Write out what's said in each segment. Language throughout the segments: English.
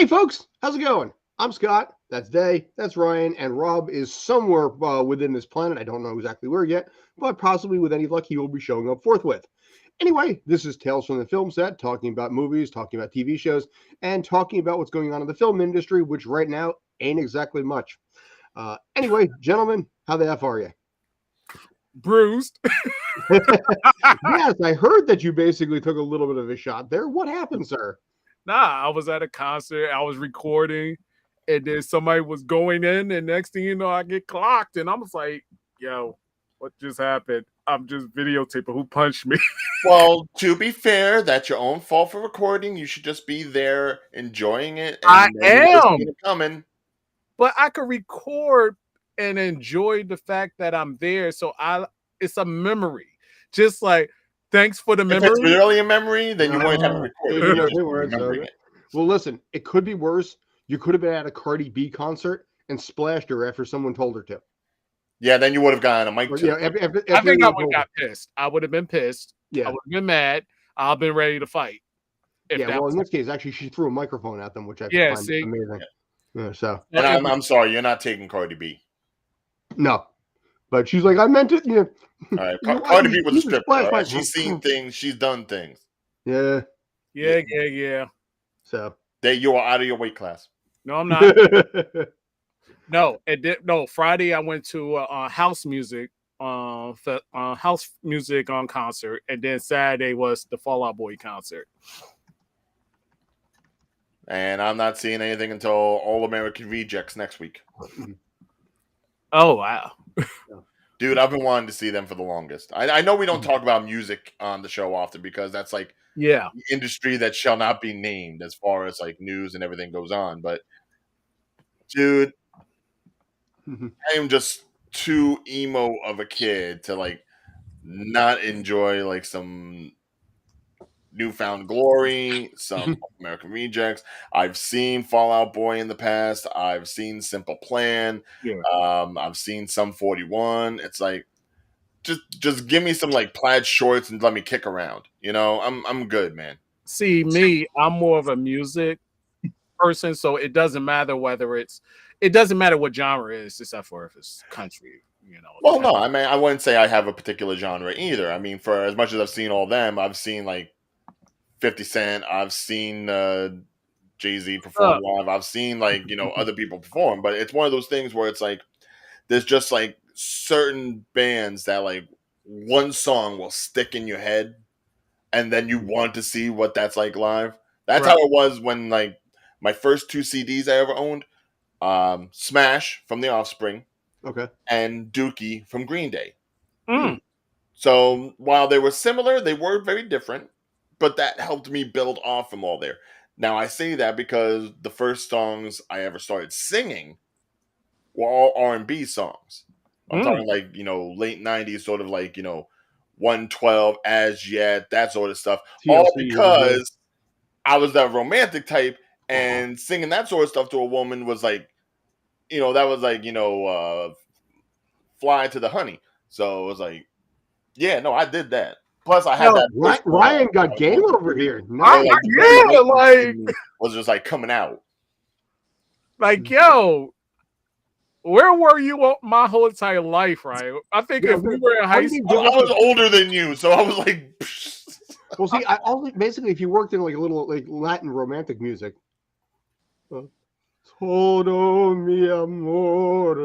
folks, how's it going? I'm Scott, that's Day, that's Ryan, and Rob is somewhere within this planet. I don't know exactly where yet, but possibly with any luck, he will be showing up forthwith. Anyway, this is Tales from the Film Set, talking about movies, talking about TV shows, and talking about what's going on in the film industry, which right now ain't exactly much. Anyway, gentlemen, how the F are you? Bruised. Yes, I heard that you basically took a little bit of a shot there. What happened, sir? Nah, I was at a concert. I was recording, and then somebody was going in, and next thing you know, I get clocked, and I was like, "Yo, what just happened? I'm just videotaping. Who punched me?" Well, to be fair, that's your own fault for recording. You should just be there enjoying it. And I am coming, but I could record and enjoy the fact that I'm there. So it's a memory. Just like, thanks for the memory. If it's really a memory, then you won't have to record it. Well, listen, it could be worse. You could have been at a Cardi B concert and splashed her after someone told her to. Yeah, then you would have gotten a mic too. I think I would have got pissed. I would have been pissed. Yeah. I would have been mad. I've been ready to fight. Yeah, well, in this case, actually, she threw a microphone at them, which I find amazing. Yeah, so. And I'm sorry, you're not taking Cardi B. No. But she's like, I meant it. All right. Cardi B was a stripper. Right? She's seen things. She's done things. Yeah. Yeah. So. You are out of your weight class. No, I'm not. No, Friday I went to house music concert, and then Saturday was the Fall Out Boy concert. And I'm not seeing anything until All American Rejects next week. Oh, wow. Dude, I've been wanting to see them for the longest. I know we don't talk about music on the show often because that's like the industry that shall not be named as far as like news and everything goes on. But dude, I am just too emo of a kid to like not enjoy like some Newfound Glory, some American Rejects. I've seen Fall Out Boy in the past. I've seen Simple Plan. Yeah. I've seen Sum 41. It's like just give me some like plaid shorts and let me kick around. You know, I'm good, man. See, me, I'm more of a music person, so it doesn't matter what genre it is, except for if it's country. You know. Well, no, I mean, I wouldn't say I have a particular genre either. I mean, for as much as I've seen all them, I've seen like 50 Cent. I've seen Jay-Z perform live. I've seen like, other people perform, but it's one of those things where it's like, there's just like certain bands that like one song will stick in your head and then you want to see what that's like live. That's how it was when like my first 2 CDs I ever owned, Smash from The Offspring. Okay. And Dookie from Green Day. So while they were similar, they were very different. But that helped me build off from all there. Now, I say that because the first songs I ever started singing were all R&B songs. I'm talking like, late 90s, sort of like, 112, As Yet, that sort of stuff. TLC, all because I was that romantic type, and singing that sort of stuff to a woman was like, that was like, Fly to the Honey. So it was like, yeah, no, I did that. Plus, I had that. Ryan got game over here. Was just like coming out. Like, yo, where were you my whole entire life, right? I think if we were in high school, I was older than you, so I was like. Well, see, basically, if you worked in like a little like Latin romantic music. Todo mi amore.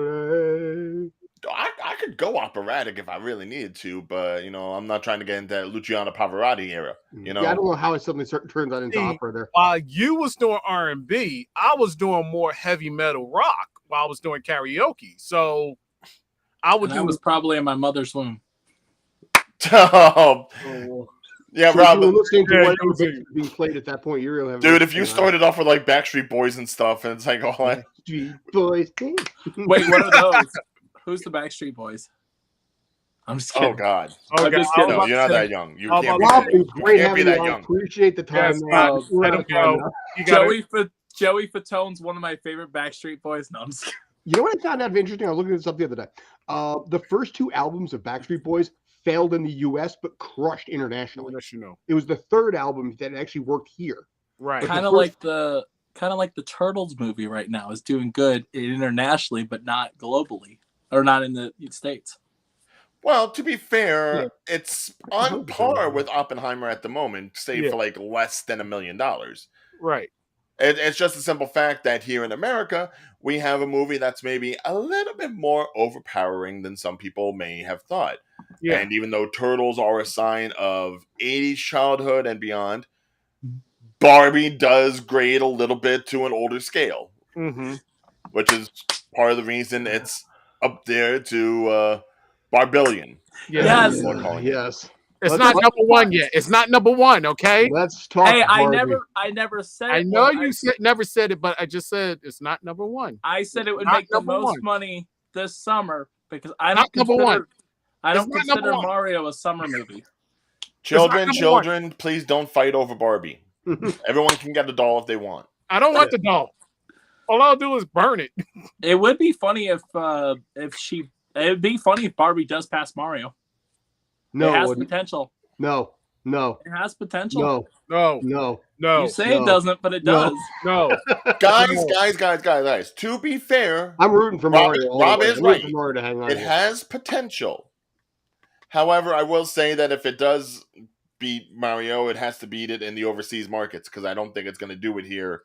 I could go operatic if I really needed to, but I'm not trying to get into that Luciano Pavarotti era. Yeah, I don't know how it suddenly turned that into opera there. While you was doing R&B, I was doing more heavy metal rock while I was doing karaoke. So I was probably in my mother's womb. Yeah, so Rob. Listening to what was being played at that point, you really have. Dude, if you started off with like Backstreet Boys and stuff, and it's like all that. Backstreet Boys. Wait, what are those? Who's the Backstreet Boys? I'm just kidding. Oh God! I'm just kidding. No, you're not that young. You can't be that young. Appreciate the time. Joey Fatone's one of my favorite Backstreet Boys. No, I'm just kidding. You know what I found out interesting? I was looking this up the other day. The first 2 albums of Backstreet Boys failed in the U.S. but crushed internationally. Yes, It was the 3rd album that actually worked here. Right. Kind of like the kind of like the Turtles movie right now is doing good internationally, but not globally, or not in the States. Well, to be fair, Yeah. it's on par with Oppenheimer at the moment, save Yeah. for like less than $1 million. Right. It's just a simple fact that here in America, we have a movie that's maybe a little bit more overpowering than some people may have thought. Yeah. And even though Turtles are a sign of 80s childhood and beyond, Barbie does grade a little bit to an older scale, Mm-hmm. which is part of the reason it's up there to Barbillion. Yeah. Yes. People are calling it. Yes. It's not number one yet. It's not number one, okay? Let's talk. Hey, I Barbie. never said. I know you never said it, but I just said it's not number one. I said it would Not make the number most one. money this summer because I Not don't number one. consider. I don't It's not number consider one. Mario a summer movie. Children, please don't fight over Barbie. Everyone can get a doll if they want. I don't want the doll. All I'll do is burn it. It would be funny if she. It would be funny if Barbie does pass Mario. No, it it has wouldn't. potential. No. It has potential. No. No. No. No. You say No. it doesn't, but it No. does. No. Guys. To be fair, I'm rooting for Mario. Rob is I'm rooting right. for Mario to hang on. It here. has potential. However, I will say that if it does beat Mario, it has to beat it in the overseas markets because I don't think it's going to do it here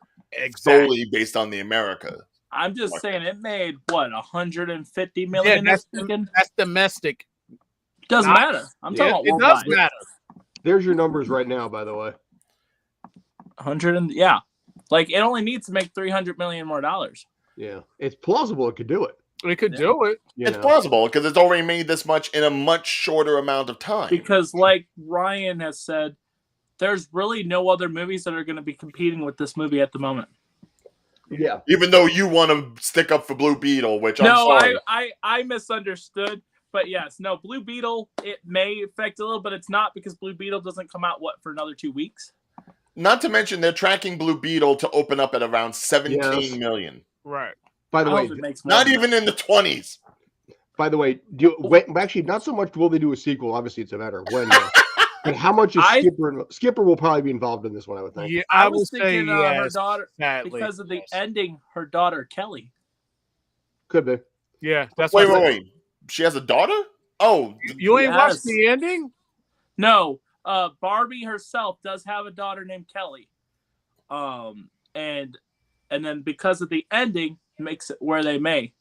solely based on the America. I'm just saying it made what 150 million Yeah, this weekend. that's domestic. Doesn't matter. I'm talking about It does worldwide. matter. There's your numbers right now, by the way. 100 and yeah, like it only needs to make $300 million more dollars. Yeah, it's plausible it could do it. We could do it. It's plausible because it's already made this much in a much shorter amount of time. Because, like Ryan has said, there's really no other movies that are going to be competing with this movie at the moment. Yeah. Even though you want to stick up for Blue Beetle, which I'm sorry. I misunderstood. But yes, no, Blue Beetle, it may affect a little, but it's not because Blue Beetle doesn't come out, for another 2 weeks? Not to mention they're tracking Blue Beetle to open up at around 17 million. Right. By the way, not even in the 20s. By the way, actually, not so much will they do a sequel. Obviously, it's a matter of when. But how much is Skipper? Skipper will probably be involved in this one, I would think. Yeah, I was thinking her yes, daughter, sadly. because of the ending, her daughter, Kelly. Could be. Yeah, that's Wait. She has a daughter? Oh. You ain't watched the ending? No. Barbie herself does have a daughter named Kelly. And then because of the ending, makes it where they may.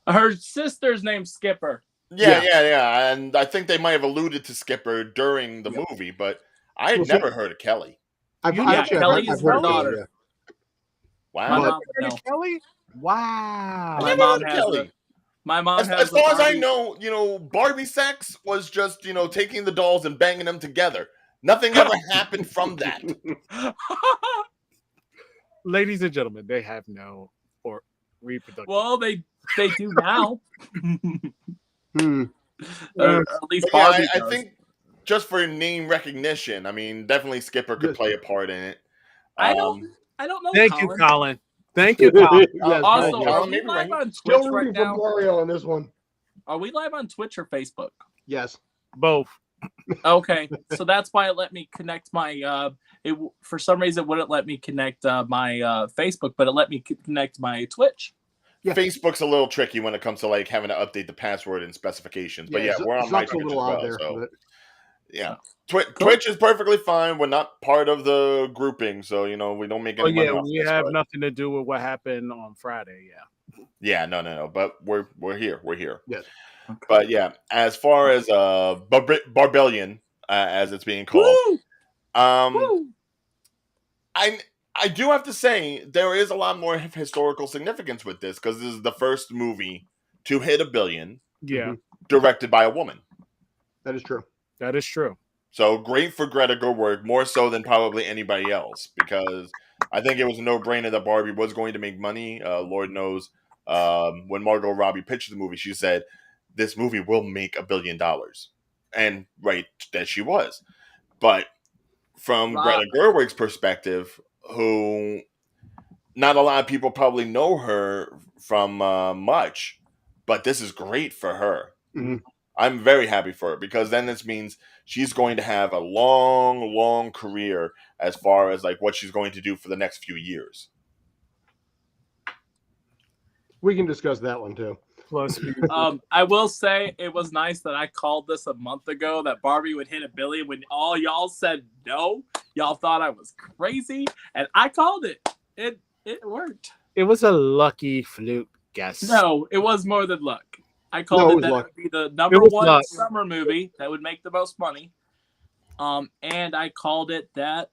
Her sister's named Skipper. Yeah. And I think they might have alluded to Skipper during the movie, but I had never heard of Kelly. Kelly is her daughter. Yeah. Wow. My mom would know. Kelly? Wow. My mom has Kelly. My mom has as far as I know, Barbie sex was just, taking the dolls and banging them together. Nothing ever happened from that. Ladies and gentlemen, they have no reproduction. Well, they do now. At least Barbie does. I think just for name recognition, I mean, definitely Skipper could play a part in it. I don't know. Thank you, Colin. Thank you, Colin. Yes, also, are we live on Twitch Still right rooting now? for Mario on this one. Are we live on Twitch or Facebook? Yes. Both. Okay, so that's why it let me connect my. For some reason, it wouldn't let me connect my Facebook, but it let me connect my Twitch. Yeah. Facebook's a little tricky when it comes to having to update the password and specifications. But we're on my Twitch as well. So yeah, Twitch is perfectly fine. We're not part of the grouping, so we don't make any money off we this, have nothing to do with what happened on Friday. Yeah, no. But we're here. We're here. Yes. Okay. But yeah, as far as Barbillion, as it's being called, I do have to say there is a lot more historical significance with this because this is the first movie to hit $1 billion. Yeah. Directed by a woman. That is true. That is true. So great for Greta Gerwig, more so than probably anybody else, because I think it was a no-brainer that Barbie was going to make money. Lord knows, when Margot Robbie pitched the movie, she said, this movie will make $1 billion. And right, that she was. But from Greta Gerwig's perspective, who not a lot of people probably know her from much, but this is great for her. Mm-hmm. I'm very happy for her because then this means she's going to have a long, long career as far as what she's going to do for the next few years. We can discuss that one too. Plus, I will say it was nice that I called this a month ago that Barbie would hit $1 billion when all y'all said no. Y'all thought I was crazy, and I called it. It worked. it was a lucky fluke guess. No, it was more than luck. I called it that it would be the number was one luck. summer movie that would make the most money. And I called it that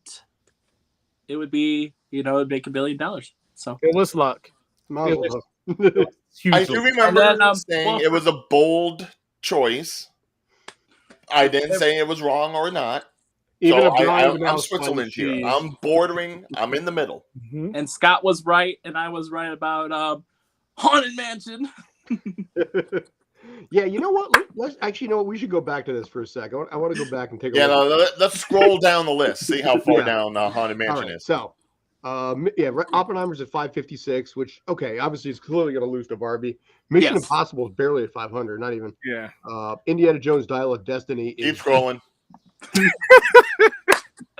it would be, it'd make $1 billion. So It was luck. Mazel tov. Huge I do luck. remember And then, saying it was a bold choice. I didn't say it was wrong or not. Even So a blind I'm mouse Switzerland finds here. cheese. I'm bordering. I'm in the middle. Mhm. and Scott was right, and I was right about Haunted Mansion. Yeah, you know what? Let's actually, we should go back to this for a second. I want to go back and take a Yeah, look. no, let's scroll down the list. See how far Yeah. down Haunted All Mansion right, is. so Oppenheimer's at 556, which obviously it's clearly going to lose to Barbie. Mission Yes. Impossible is barely at 500, not even. Yeah. Indiana Jones Dial of Destiny is. Keep scrolling.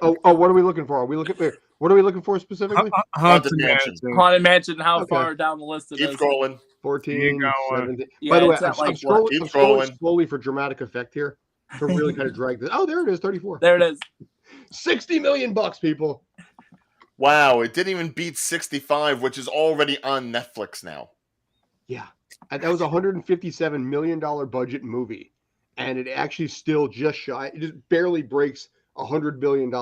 What are we looking for? What are we looking for specifically? Haunted Mansion. Mansion. Haunted Mansion, how Okay. far down the list it Keep is. scrolling. 14, going. 17. Yeah, By the way, it's I'm at like scrolling, Keep I'm scrolling scrolling. slowly for dramatic effect here to really kind of drag this. Oh, there it is, 34. There it is. $60 million, people. Wow, it didn't even beat 65, which is already on Netflix now. Yeah, and that was a $157 million budget movie, and it actually still just shy. It just barely breaks $100 billion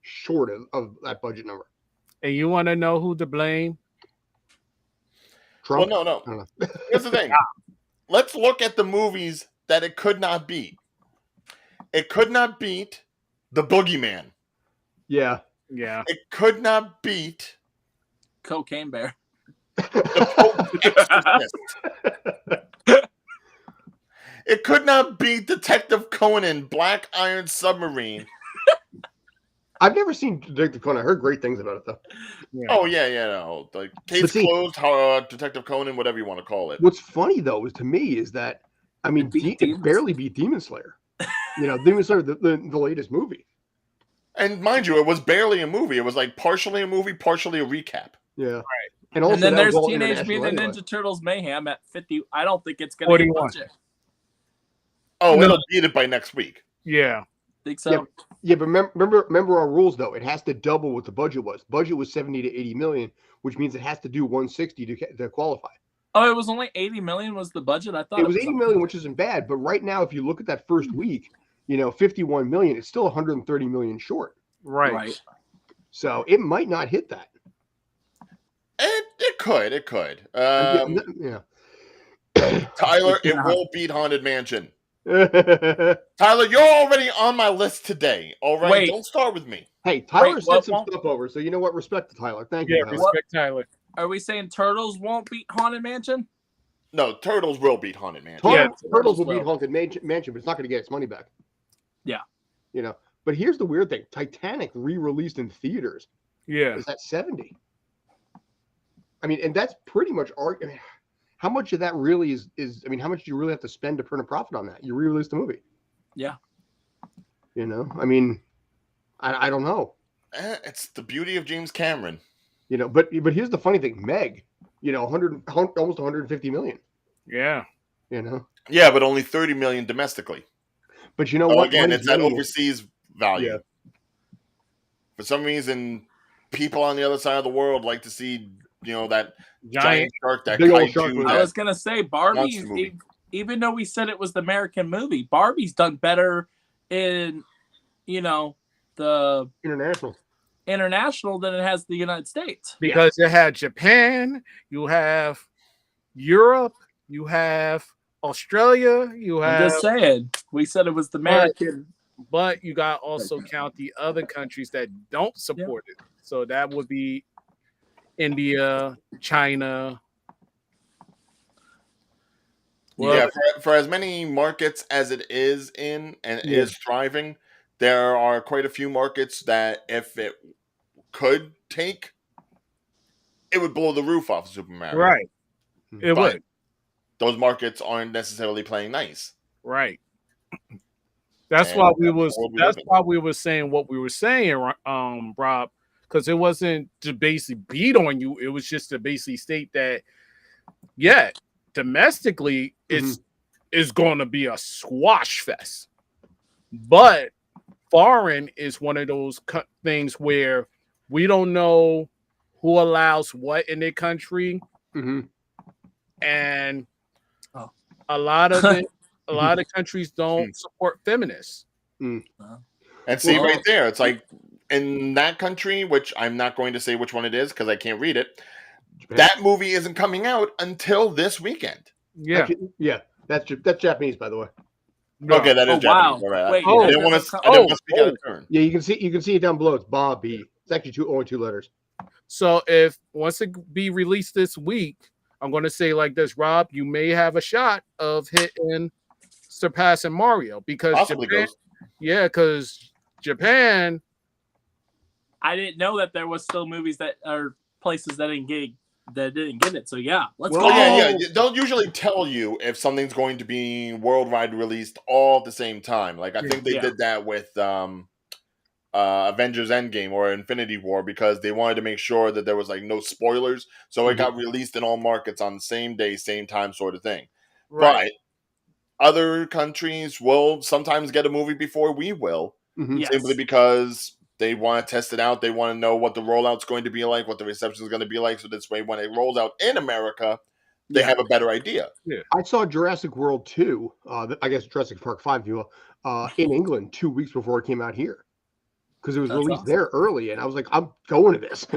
short of that budget number. And you want to know who to blame? Trump. Well, I no. don't know. Here's the thing. Let's look at the movies that it could not beat. It could not beat The Boogeyman. Yeah. Yeah. It could not beat Cocaine Bear. The Pope's Exorcist. It could not beat Detective Conan, Black Iron Submarine. I've never seen Detective Conan. I heard great things about it though. Yeah. Oh yeah, no. Like case But see- closed, Detective Conan, whatever you want to call it. What's funny though is to me is that It beat it Demon barely beat Demon Slayer. Demon Slayer, the latest movie. And mind you, it was barely a movie. It was like partially a movie, partially a recap. Yeah. Right. And also And then that was there's all Teenage international Mutant anyway. Ninja Turtles Mayhem at 50. I don't think it's going to hit 41. budget. Oh, No. it'll beat it by next week. Yeah. Think so? Yeah, but remember our rules though. It has to double what the budget was. Budget was 70 to 80 million, which means it has to do 160 to qualify. Oh, it was only 80 million was the budget? I thought It was 80 million, which isn't bad. But right now, if you look at that first week, 51 million, it's still 130 million short. Right. So it might not hit that. It could. Yeah. Tyler, it will beat Haunted Mansion. Tyler, you're already on my list today. All right, Wait. don't start with me. Hey, Tyler Wait, sent what some won't- stuff over, so you know what? Respect to Tyler. Thank Yeah. you. Tyler. Respect Tyler. Are we saying Turtles won't beat Haunted Mansion? No, Turtles will beat Haunted Mansion. Turtles will will. beat Haunted Mansion, but it's not going to get its money back. Yeah. But here's the weird thing: Titanic re-released in theaters Yeah. is at 70. And that's pretty much how much of that really is? How much do you really have to spend to turn a profit on that? You re-release the movie. Yeah. I don't know. It's the beauty of James Cameron. But here's the funny thing: Meg, almost 150 million. Yeah. Yeah, but only 30 million domestically. But you know So what? again, Money's it's that money. overseas value. Yeah. For some reason, people on the other side of the world like to see, that Giant. giant shark, that Big old kaiju. shark movie. I that- was going to say, Barbie, Monster movie. even though we said it was the American movie, Barbie's done better in, the International. international than it has the United States. Because you had Japan, you have Europe, you have Australia, you I'm have, just saying, we said it was the American. but you got also count the other countries that don't support it. So that would be India, China. Well, Yeah, for as many markets as it is in and it is thriving, there are quite a few markets that if it could take, it would blow the roof off Super Mario. right. It But would. those markets aren't necessarily playing nice. Right. That's And why that's we the was. world we That's live in. why we were saying what we were saying, Rob, because it wasn't to basically beat on you. It was just to basically state that Yet domestically, it's going to be a squash fest. But foreign is one of those things where we don't know who allows what in their country, and a lot of countries don't support feminists. And see, right there, it's like in that country, which I'm not going to say which one it is because I can't read it. Japan. That movie isn't coming out until this weekend. Yeah, actually, that's Japanese, by the way. No. Okay, that is Japanese. Wow. Right. Wait, I didn't want to speak out of turn. Yeah, you can see it down below. It's Barbie. It's actually only 2 letters. So if once it be released this week, I'm going to say like this, Rob, you may have a shot of surpassing Mario because because Japan. I didn't know that there was still movies that are places that didn't get it. So let's go. Yeah. They'll usually tell you if something's going to be worldwide released all at the same time. Like I think they did that with Avengers Endgame or Infinity War because they wanted to make sure that there was like no spoilers. So it got released in all markets on the same day, same time sort of thing. Right. But other countries will sometimes get a movie before we will simply because they want to test it out. They want to know what the rollout's going to be like, what the reception is going to be like. So this way, when it rolls out in America, they have a better idea. Yeah. I saw Jurassic World 2, I guess Jurassic Park 5, if you will, in England 2 weeks before it came out here. Because it was released there early, and I was like, I'm going to this,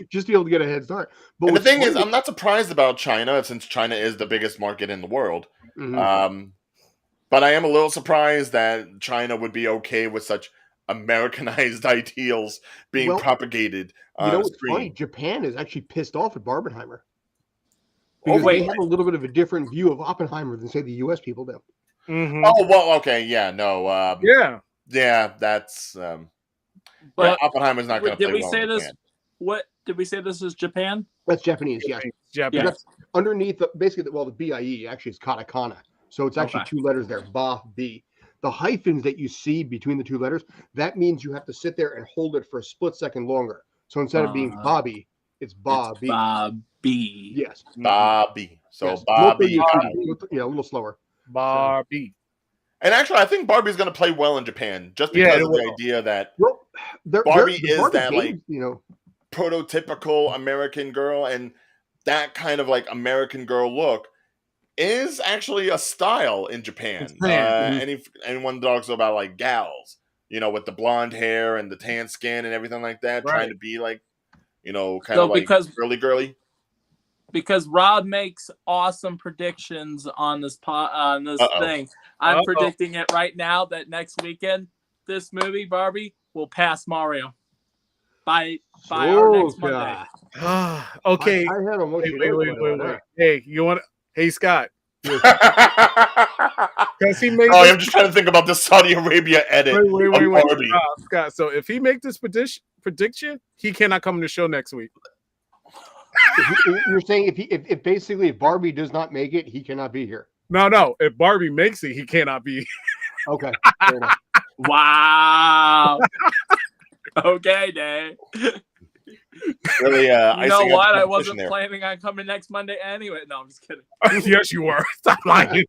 just to be able to get a head start. But the thing is, I'm not surprised about China, since China is the biggest market in the world. But I am a little surprised that China would be okay with such Americanized ideals being propagated on what's screen. funny? Japan is actually pissed off at Barbenheimer. Because they have a little bit of a different view of Oppenheimer than, say, the U.S. people do. Oh, well, okay, yeah, no. Yeah, that's... but Oppenheimer's not going to play well in Japan. Did we say this is Japan? That's Japanese, yes. Japanese. That's underneath, the BIE, actually, is katakana. So it's actually 2 letters there, Ba-B. The hyphens that you see between the 2 letters, that means you have to sit there and hold it for a split second longer. So instead of being Bobby, it's Bobby. Bobby. Yes. Bobby. So yes. Bobby. A little slower. Barbie. And actually, I think Barbie's going to play well in Japan, just because of the idea that Barbie is that like prototypical American girl, and that kind of like American girl look is actually a style in Japan. Anyone talks about like gals, with the blonde hair and the tan skin and everything like that, trying to be like, kind of like girly. Because Rob makes awesome predictions on this thing. I'm predicting it right now that next weekend, this movie Barbie will pass Mario by our next Monday. Okay. I had almost wait. Hey, you want? Hey, Scott. I'm just trying to think about the Saudi Arabia edit. Wait. Scott. So if he make this prediction, he cannot come to the show next week. You're saying if basically if Barbie does not make it, he cannot be here. No. If Barbie makes it, he cannot be. Okay. Fair enough. Wow. Okay, Dave. Really, you know what? I wasn't planning on coming next Monday anyway. No, I'm just kidding. Yes, you were. Stop lying.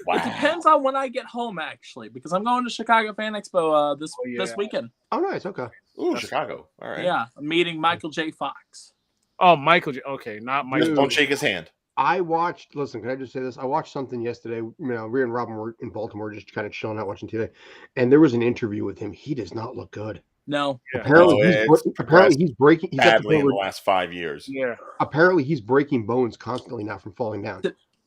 Wow. It depends on when I get home, actually, because I'm going to Chicago Fan Expo this weekend. Oh, nice. Okay. Ooh, Chicago. All right. Yeah, I'm meeting Michael J. Fox. Oh, Michael J. Okay, not Michael. Just don't shake his hand. Listen, can I just say this? I watched something yesterday. We and Robin were in Baltimore just kind of chilling out watching TV. And there was an interview with him. He does not look good. No. Yeah. Apparently he's breaking badly in the last 5 years. Yeah. Apparently he's breaking bones constantly now from falling down.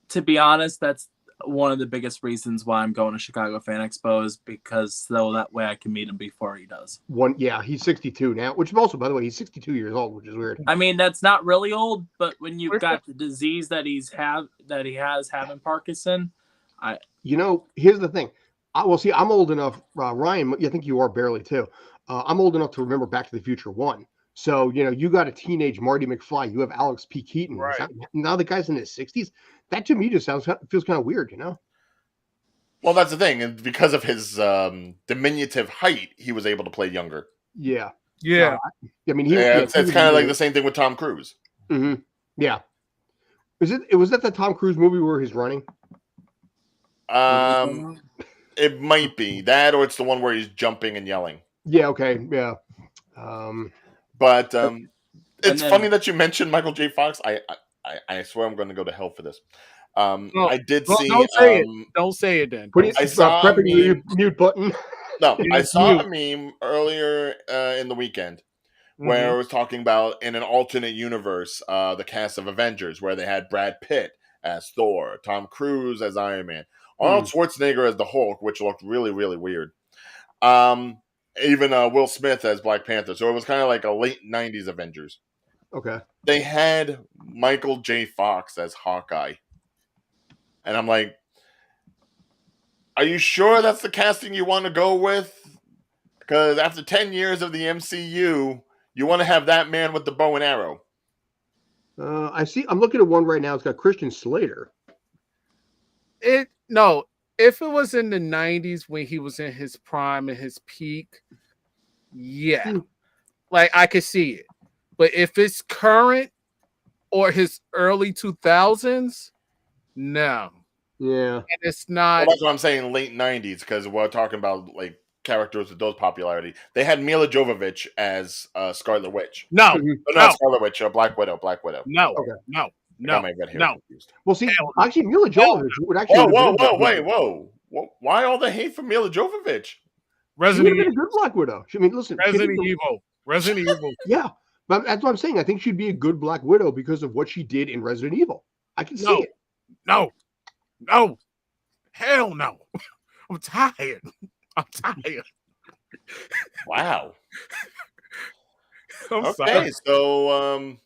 To be honest, that's one of the biggest reasons why I'm going to Chicago Fan Expo is because that way I can meet him before he does. He's 62 now, which also, by the way, he's 62 years old, which is weird. I mean, that's not really old, but when you've got the disease that he has having Parkinson, here's the thing. I'm old enough, Ryan, I think you are barely too. I'm old enough to remember Back to the Future 1. So, you got a teenage Marty McFly. You have Alex P. Keaton. Right. Now the guy's in his 60s. That to me just feels kind of weird, Well, that's the thing. And because of his diminutive height, he was able to play younger. Yeah. Yeah. I mean, it's kind of like the same thing with Tom Cruise. Mm-hmm. Yeah. Was that the Tom Cruise movie where he's running? It might be that, or it's the one where he's jumping and yelling. Yeah. Okay. Yeah. But it's then- funny that you mentioned Michael J. Fox. I swear I'm going to go to hell for this. I did see. Don't say it. Don't say it then. I saw prepping the mute button. No, I saw a meme earlier in the weekend where it was talking about in an alternate universe, the cast of Avengers, where they had Brad Pitt as Thor, Tom Cruise as Iron Man, Arnold Schwarzenegger as the Hulk, which looked really, really weird. Even Will Smith as Black Panther. So it was kind of like a late 90s Avengers. Okay. They had Michael J. Fox as Hawkeye. And I'm like, are you sure that's the casting you want to go with? Because after 10 years of the MCU, you want to have that man with the bow and arrow. I see. I'm looking at one right now. It's got Christian Slater. No. If it was in the 90s when he was in his prime and his peak, yeah. Like, I could see it. But if it's current or his early 2000s, no. Yeah. And it's not. Well, that's what I'm saying, late 90s, because we're talking about, like, characters with those popularity. They had Mila Jovovich as Scarlet Witch. No. Not Scarlet Witch, Black Widow. No. Okay. No. I got my red hair confused. Well, see, actually, Mila Jovovich would actually. Whoa. Why all the hate for Mila Jovovich? She would have Resident been a good Black Widow. I mean, listen. Resident Evil. Yeah. But that's what I'm saying. I think she'd be a good Black Widow because of what she did in Resident Evil. I can see it. No. Hell no. I'm tired. Wow. I'm Okay, sorry. so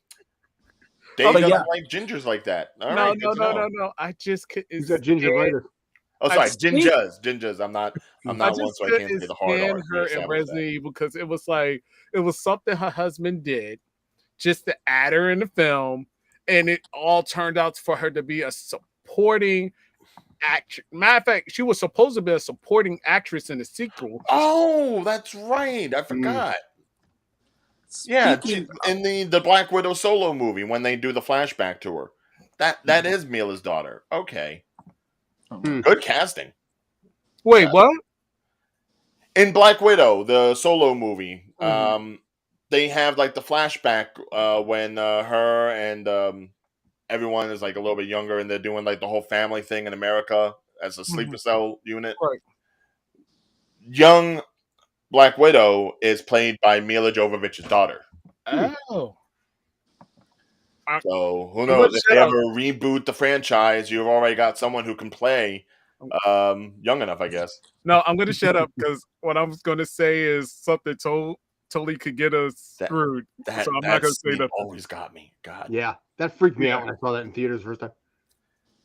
Dave doesn't yeah. like gingers like that. All No. right, good to know. No. I just could. Who's that gingivitis? Oh, sorry, I think- gingers. I'm not I one, just so I can't say the hard stand R. her in Resident Evil because it was like it was something her husband did just to add her in the film, and it all turned out for her to be a supporting actress. Matter of fact, she was supposed to be a supporting actress in the sequel. Oh, that's right. I forgot. Yeah, in the Black Widow solo movie when they do the flashback to her. That is Mila's daughter. Okay. Good casting. Wait, what? In Black Widow, the solo movie, they have like the flashback when her and everyone is like a little bit younger and they're doing like the whole family thing in America as a sleeper cell unit. Right. Young Black Widow is played by Mila Jovovich's daughter. Oh. So who knows? If they ever reboot the franchise, you've already got someone who can play young enough, I guess. No, I'm going to shut up because what I was going to say is something totally could get us screwed. So I'm not going to say that. Always got me. God. Yeah, that freaked me out when I saw that in theaters the first time.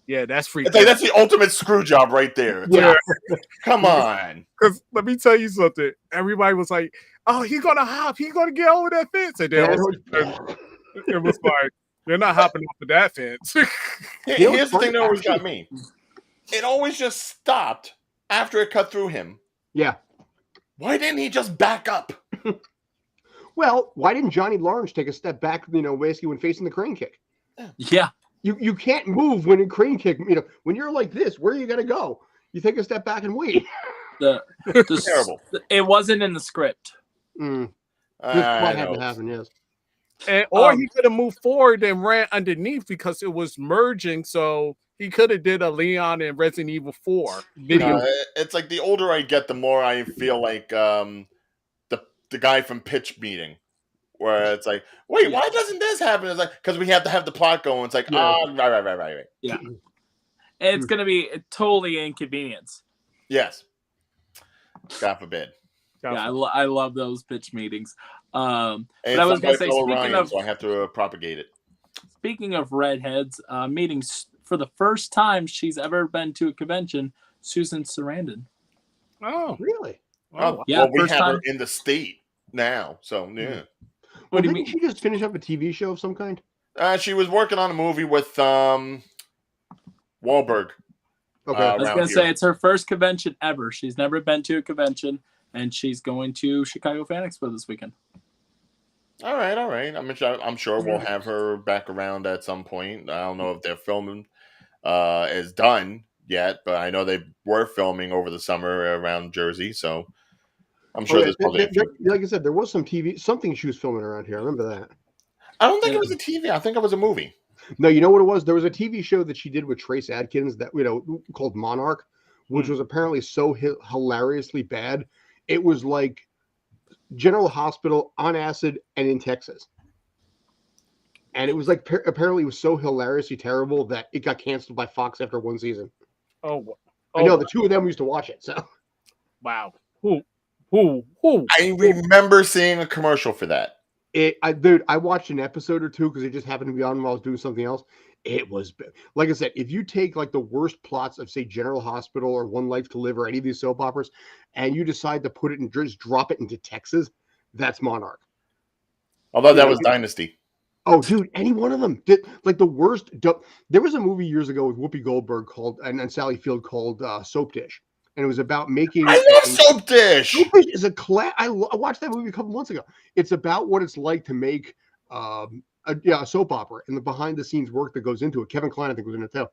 Yeah, that's freaky. That's the ultimate screw job right there. Yeah. Come on. Because let me tell you something. Everybody was like, oh, he's going to hop. He's going to get over that fence. And then it was like, they're not hopping off of that fence. Here's the thing that always got me. It always just stopped after it cut through him. Yeah. Why didn't he just back up? Well, why didn't Johnny Lawrence take a step back, basically when facing the crane kick? Yeah. You can't move when in crane kick. When you're like this, where are you going to go? You take a step back and wait. Terrible. It wasn't in the script. This had to happen, yes. Or he could have moved forward and ran underneath because it was merging. So he could have did a Leon in Resident Evil 4 video. It's like the older I get, the more I feel like the guy from Pitch Meeting, where it's like, wait, why doesn't this happen? It's like, because we have to have the plot going. It's like, right. Yeah. It's going to be a totally inconvenience. Yes. God forbid. Yeah, I love those pitch meetings. But and I was going to say, so I have to propagate it. Speaking of redheads, meetings for the first time she's ever been to a convention, Susan Sarandon. Oh, really? Oh, yeah. Well, we have her in the state now, so yeah. What do you mean? She just finish up a TV show of some kind? She was working on a movie with Wahlberg. Okay. I was going to say it's her first convention ever. She's never been to a convention, and she's going to Chicago Fan Expo this weekend. All right, all right. I'm sure we'll have her back around at some point. I don't know if their filming is done yet, but I know they were filming over the summer around Jersey, so I'm sure there's probably a few. Like I said, there was something she was filming around here. I remember that. I don't think it was a TV. I think it was a movie. No, you know what it was? There was a TV show that she did with Trace Adkins that called Monarch, which was apparently so hilariously bad. It was like General Hospital on acid and in Texas. And it was like apparently it was so hilariously terrible that it got canceled by Fox after one season. I know the two of them used to watch it. So wow. I remember seeing a commercial for that. Dude, I watched an episode or two because it just happened to be on while I was doing something else. It was, like I said, if you take like the worst plots of, say, General Hospital or One Life to Live or any of these soap operas, and you decide to put it and just drop it into Texas, that's Monarch. Although that was Dynasty. Oh, dude, any one of them did like the worst. There was a movie years ago with Whoopi Goldberg called and Sally Field called Soap Dish, and it was about making. I love Soap Dish. Soap Dish is a class. I watched that movie a couple months ago. It's about what it's like to make a soap opera and the behind the scenes work that goes into it. Kevin Kline, I think, was in it too.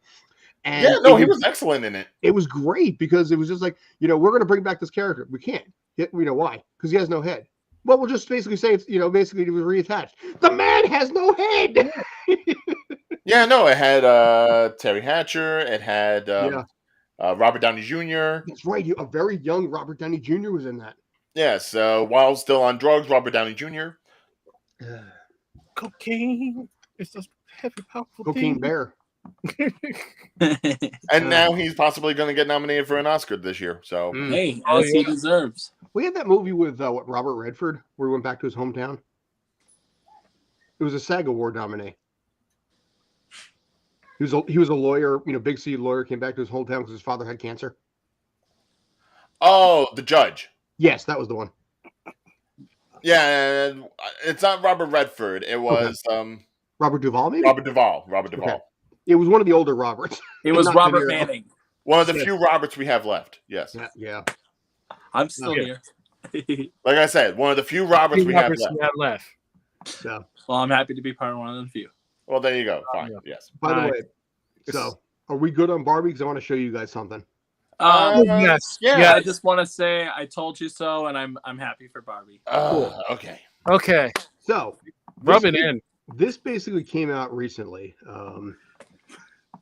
And he was excellent in it. It was great because it was just like, we're going to bring back this character. We can't. Why? Because he has no head. Well, we'll just basically say it's, basically he was reattached. The man has no head. It had Terry Hatcher. It had Robert Downey Jr. That's right. A very young Robert Downey Jr. was in that. Yes. While still on drugs, Robert Downey Jr. Cocaine. It's a heavy, powerful Cocaine thing. Bear. And now he's possibly going to get nominated for an Oscar this year. So hey, as he deserves. We had that movie with Robert Redford, where he went back to his hometown. It was a SAG Award nominee. He was a lawyer, big city lawyer, came back to his hometown because his father had cancer. Oh, The Judge. Yes, that was the one. Yeah, it's not Robert Redford. It was Robert Duvall, maybe? Robert Duvall. Okay. It was one of the older Roberts. It was Robert Manning. One of the few Roberts we have left. Yes. Yeah. I'm still here. Like I said, one of the few Roberts we have left. Yeah. Well, I'm happy to be part of one of the few. Well, there you go. Fine. Yes. By the way, so are we good on Barbie? Because I want to show you guys something. Yes. Yeah. I just want to say I told you so, and I'm happy for Barbie. Cool. Okay. So rub it in. This basically came out recently.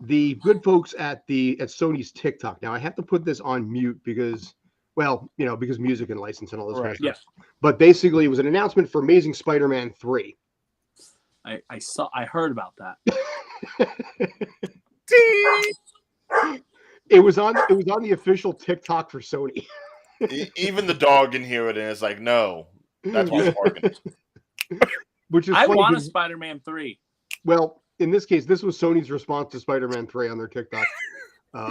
The good folks at Sony's TikTok. Now I have to put this on mute because music and license and all this kind of stuff. Yeah. But basically, it was an announcement for Amazing Spider-Man 3. I heard about that. It was on the official TikTok for Sony. Even the dog can hear it, and it's like, no, that's what's barking. Which is I want a Spider-Man 3. Well, in this case, this was Sony's response to Spider-Man 3 on their TikTok.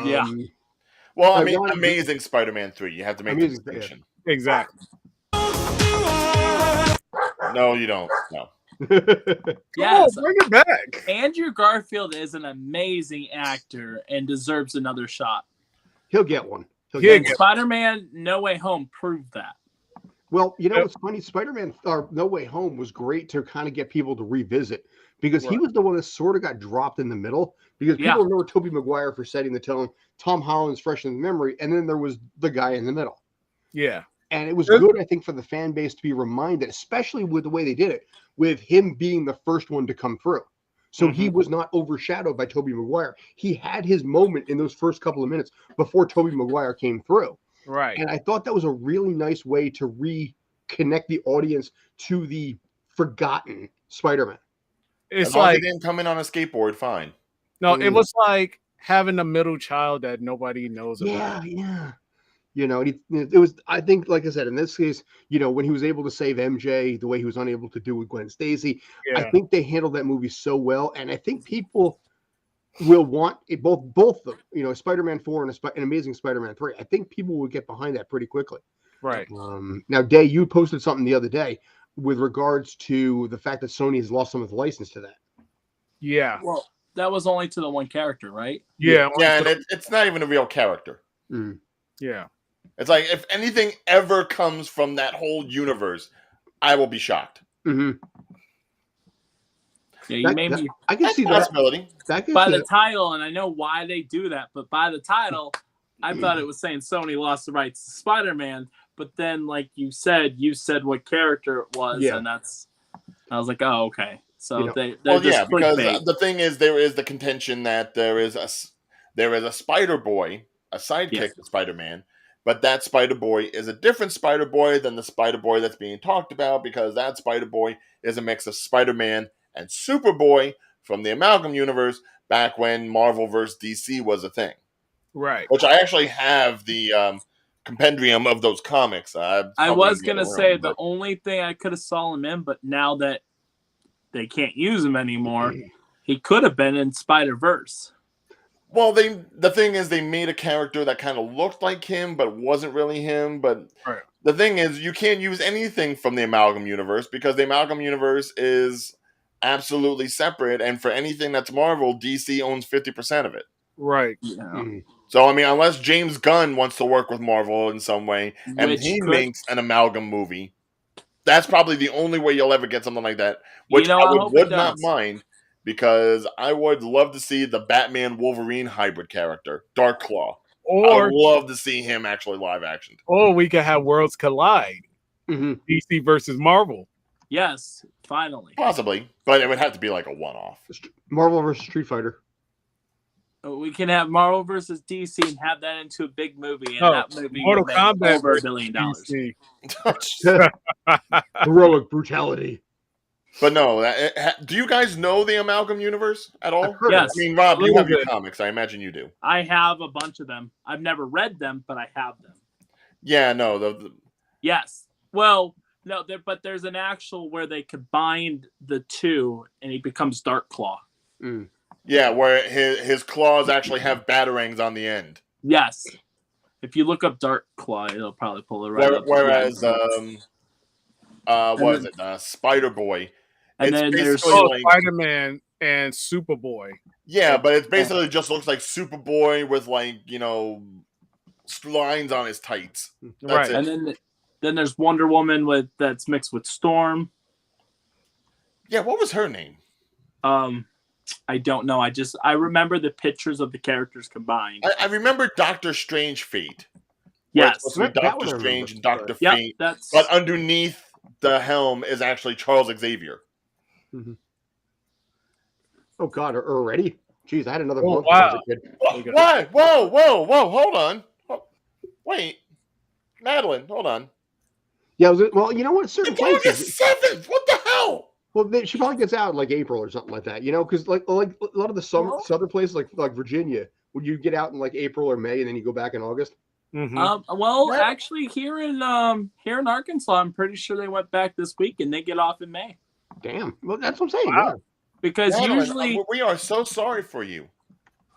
Yeah. Well, I mean, Amazing Spider-Man 3. You have to make the distinction. Yeah. Exactly. No, you don't. No. Yes. Bring it back. Andrew Garfield is an amazing actor and deserves another shot. He'll get one. Spider-Man No Way Home proved that. Well, what's funny? Spider-Man No Way Home was great to kind of get people to revisit because he was the one that sort of got dropped in the middle because people remember Tobey Maguire for setting the tone. Tom Holland's fresh in the memory, and then there was the guy in the middle. Yeah. And it was good, I think, for the fan base to be reminded, especially with the way they did it, with him being the first one to come through. So he was not overshadowed by Tobey Maguire. He had his moment in those first couple of minutes before Tobey Maguire came through. Right. And I thought that was a really nice way to reconnect the audience to the forgotten Spider-Man. It's like he didn't come in on a skateboard, fine. No, it was like having a middle child that nobody knows about. Yeah. It was, I think, like I said, in this case, when he was able to save MJ the way he was unable to do with Gwen Stacy, I think they handled that movie so well. And I think people will want it, both of them, Spider-Man 4 and an Amazing Spider-Man 3. I think people will get behind that pretty quickly. Right. Now, Day, you posted something the other day with regards to the fact that Sony has lost some of the license to that. Yeah. Well, that was only to the one character, right? Yeah. Yeah, and it's not even a real character. Yeah. It's like, if anything ever comes from that whole universe, I will be shocked. Mm-hmm. Yeah, you made me I can That's see a that. possibility. That by can the title, and I know why they do that, but by the title, I thought it was saying Sony lost the rights to Spider-Man. But then, like you said what character it was, Yeah. and I was like, oh, okay. So You know, they're Well, just yeah, because clickbait. the thing is, there is the contention that there is a Spider Boy, a sidekick Yes. to Spider Man, but that Spider Boy is a different Spider Boy than the Spider Boy that's being talked about, because that Spider Boy is a mix of Spider Man and Superboy from the Amalgam universe back when Marvel vs. DC was a thing. Right. Which I actually have the compendium of those comics. I was gonna say the only thing I could have saw him in, but now that they can't use him anymore, he could have been in Spider-Verse. Well, the thing is, they made a character that kind of looked like him, but wasn't really him. But Right. the thing is, you can't use anything from the Amalgam universe, because the Amalgam universe is absolutely separate. And for anything that's Marvel, DC owns 50% of it. Right. Yeah. So, I mean, unless James Gunn wants to work with Marvel in some way, and Which he could- makes an Amalgam movie, that's probably the only way you'll ever get something like that. Which I I hope would it not does. mind, because I would love to see the Batman Wolverine hybrid character, Dark Claw. I Or would love to see him actually live actioned. we could have worlds collide. DC versus Marvel. Yes, finally. Possibly, but it would have to be like a one-off. Marvel versus Street Fighter. We can have Marvel versus DC and have that into a big movie, and Oh, that movie Mortal would make Kombat over $1 versus billion. DC. Heroic brutality. But no, do you guys know the Amalgam universe at all? I've heard Yes. I mean, Rob, A you little have your bit. comics. I imagine you do. I have a bunch of them. I've never read them, but I have them. Yeah, no. Yes. Well, no, but there's an actual where they combine the two, and he becomes Dark Claw. Yeah, where his claws actually have batarangs on the end. Yes. If you look up Dark Claw, it'll probably pull it right up. Whereas, And what is then- it? Spider Boy. And It's then there's basically like, Spider-Man and Superboy. yeah, but it basically just looks like Superboy with lines on his tights. That's Right. it. and then there's Wonder Woman that's mixed with Storm. Yeah, what was her name? I don't know. I remember the pictures of the characters combined. I remember Doctor Strange Fate. Yes. It's supposed to be That Doctor one I Strange and remember. Doctor Yep, Fate. that's But underneath the helm is actually Charles Xavier. Oh God, already? Jeez, I had another Oh, month when I was wow. a kid. Why? Whoa, hold on. Wait. Madeline, hold on. Yeah, well, you know what? Certain It's August places. 7th. What the hell? Well, she probably gets out in like April or something like that. You know, because like a lot of the southern places, like Virginia, would you get out in like April or May and then you go back in August? Well, actually, here in Arkansas, I'm pretty sure they went back this week, and they get off in May. Damn. Well, that's what I'm saying. Wow. Yeah. Because Madeline, usually, we are so sorry for you.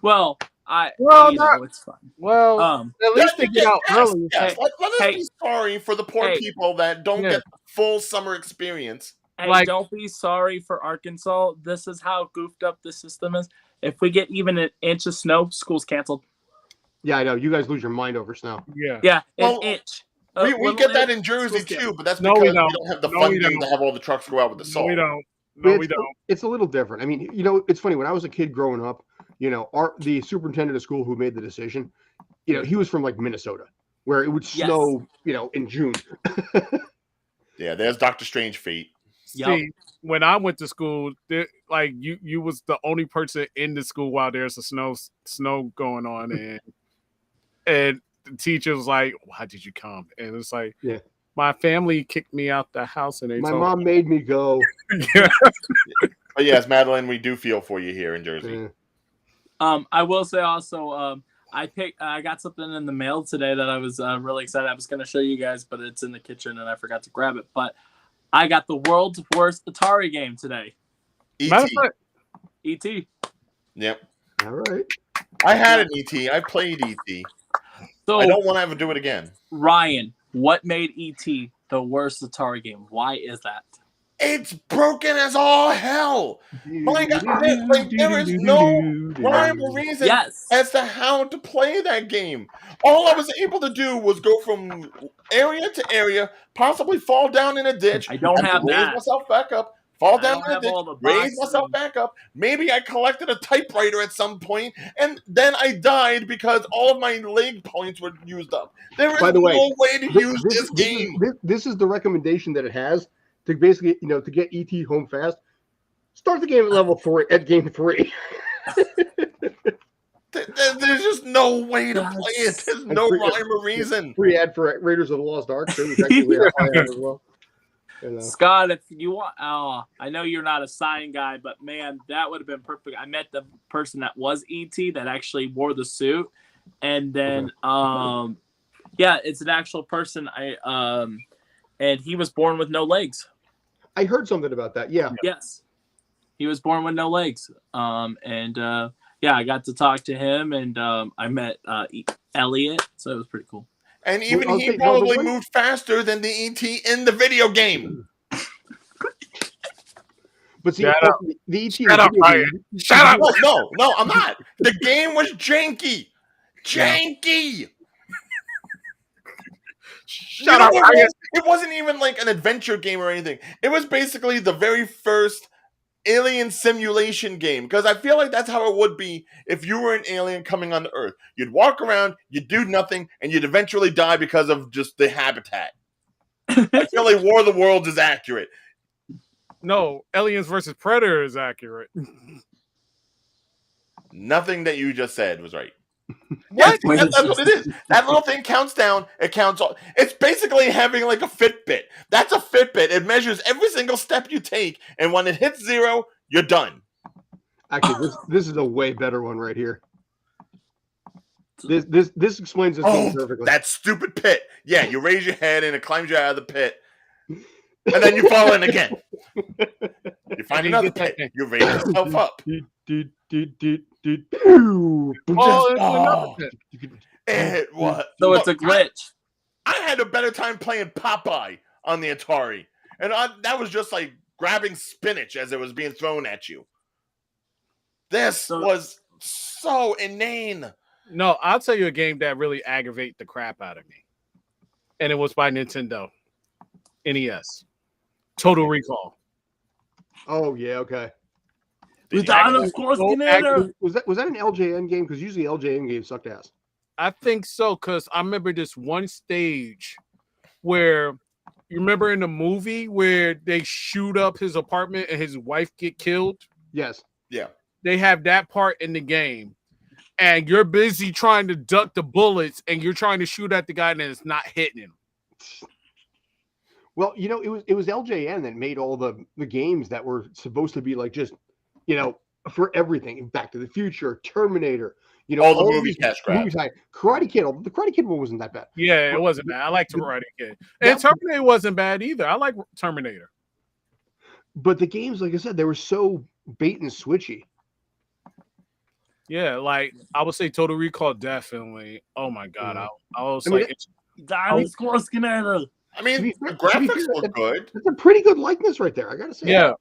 well, it's fine. Well, at least they get out early. Yes. Let us be sorry for the poor Hey. people that don't get the full summer experience. Hey, don't be sorry for Arkansas. This is how goofed up the system is. If we get even an inch of snow, school's canceled. Yeah, I know. You guys lose your mind over snow. Yeah, Well, an inch. We get that in Jersey too, but that's No, because we we don't. don't have the No, we funding don't. to have all the trucks go out with the No, salt. we don't. But No, we don't. It's a little different. I mean, you know, it's funny. When I was a kid growing up, you know, the superintendent of school who made the decision, you know, he was from like Minnesota, where it would snow, you know, in June. Yeah, there's Doctor Strange Fate. See, when I went to school, like you was the only person in the school while there's a snow going on, and the teacher was like, "Why did you come?" And it's like, my family kicked me out the house, and my mom made me go. But yes, Madeline, we do feel for you here in Jersey. I will say also, I got something in the mail today that I was really excited. I was going to show you guys, but it's in the kitchen and I forgot to grab it. But I got the world's worst Atari game today. E.T. E.T. Yep. All right. I had an E.T. I played E.T. So I don't want to ever do it again. Ryan, what made E.T. the worst Atari game? Why is that? It's broken as all hell. My God, there is no rhyme or reason as to how to play that game. All I was able to do was go from area to area, possibly fall down in a ditch. I don't have raise that. myself back up, fall I down don't the have ditch, all the raise boxes. myself back up. Maybe I collected a typewriter at some point, and then I died because all of my leg points were used up. There is By the way, no way to use this game. This is the recommendation that it has to basically, to get ET home fast. Start the game at level 3, at game 3. There's just no way to play it. There's no rhyme or reason. Free ad for Raiders of the Lost Ark, too, which actually we have as well. Scott, if you want, I know you're not a sign guy, but man, that would have been perfect. I met the person that was ET that actually wore the suit, and then it's an actual person. And he was born with no legs. I heard something about that. Yeah. Yes, he was born with no legs. I got to talk to him, and I met Elliot, so it was pretty cool. And even he probably moved faster than the ET in the video game. But see, the ET. Shut up, Ryan. Shut up. No, I'm not. The game was janky. Janky. Shut up, Ryan. It wasn't even like an adventure game or anything. It was basically the very first alien simulation game, because I feel like that's how it would be if you were an alien coming onto Earth. You'd walk around, you'd do nothing, and you'd eventually die because of just the habitat. I feel like War of the Worlds is accurate. No, Aliens versus Predator is accurate. Nothing that you just said was right. What? That's what it is. That little thing counts down. It counts all. It's basically having like a Fitbit. That's a Fitbit. It measures every single step you take, and when it hits 0, you're done. Actually, this is a way better one right here. This explains this game perfectly. That stupid pit. Yeah, you raise your head and it climbs you out of the pit, and then you fall in again. You find another pit. You raise yourself up. It was. So it's a glitch. I had a better time playing Popeye on the Atari, and that was just like grabbing spinach as it was being thrown at you. This was so inane. No, I'll tell you a game that really aggravated the crap out of me, and it was by Nintendo NES. Total Recall. Oh yeah, okay. Was that an LJN game? Because usually LJN games sucked ass. I think so, because I remember this one stage where you remember in the movie where they shoot up his apartment and his wife get killed? Yes. Yeah. They have that part in the game. And you're busy trying to duck the bullets and you're trying to shoot at the guy and it's not hitting him. Well, it was LJN that made all the games that were supposed to be like just, for everything. Back to the Future, Terminator, all the movie cash grabs. Karate Kid. The Karate Kid one wasn't that bad. Yeah, it wasn't bad. I like Karate Kid. And Terminator wasn't bad either. I like Terminator. But the games, like I said, they were so bait and switchy. Yeah, like I would say Total Recall definitely. Oh my God. I was the graphics look good. It's a pretty good likeness right there, I gotta say. Yeah.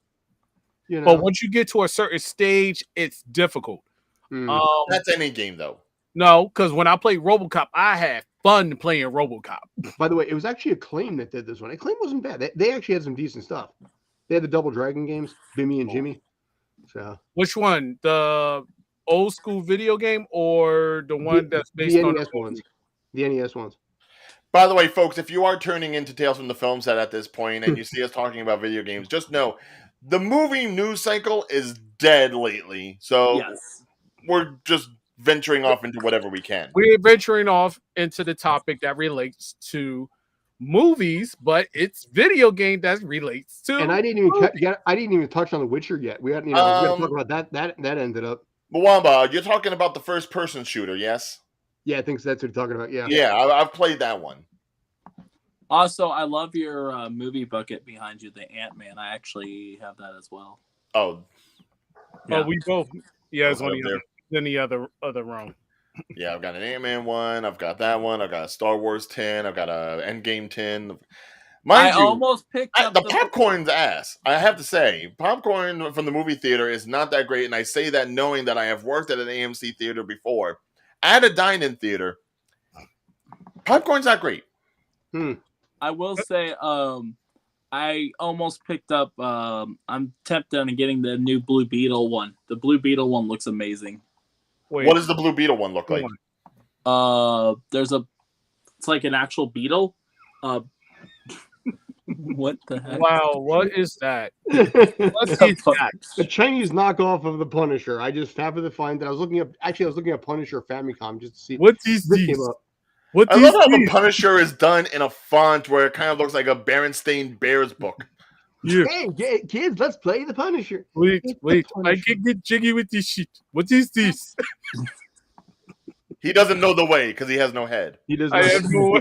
But once you get to a certain stage, it's difficult. That's any game though. No, because when I played RoboCop, I had fun playing RoboCop. By the way, it was actually Acclaim that did this one. Acclaim wasn't bad. They actually had some decent stuff. They had the Double Dragon games, Bimmy and Jimmy. So which one? The old school video game or the one that's based on the NES ones? The NES ones. By the way, folks, if you are turning into Tales from the Film Set at this point and you see us talking about video games, just know the movie news cycle is dead lately. So we're just venturing off into whatever we can. We're venturing off into the topic that relates to movies, but it's video game that relates to. And I didn't even touch on The Witcher yet. We hadn't. We're going to talk about that. That ended up. Mwamba, you're talking about the first-person shooter, yes? Yeah, I think that's what you're talking about. Yeah. Yeah, I've played that one. Also, I love your movie bucket behind you, the Ant-Man. I actually have that as well. Oh. Yeah. Oh, we both. Yeah, it's only in the other room. Yeah, I've got an Ant-Man one. I've got that one. I've got a Star Wars 10. I've got a Endgame 10. Mind you, almost picked up the popcorn's ass. I have to say, popcorn from the movie theater is not that great, and I say that knowing that I have worked at an AMC theater before. At a dine-in theater, popcorn's not great. I will say, I almost picked up. I'm tempted on getting the new Blue Beetle one. The Blue Beetle one looks amazing. Wait, What does the Blue Beetle one look like? It's like an actual beetle. What the heck? Wow, what is that? A Let's see that. Chinese knockoff of the Punisher. I just happened to find that I was looking up Punisher Famicom just to see What is this this? came up. What I is love how the this? Punisher is done in a font where it kind of looks like a Berenstain Bears book. Yeah. Hey, kids, let's play the Punisher. Wait, It's the wait. I Punisher. can get jiggy with this shit. What is this? He doesn't know the way because he has no head. He does I not. have no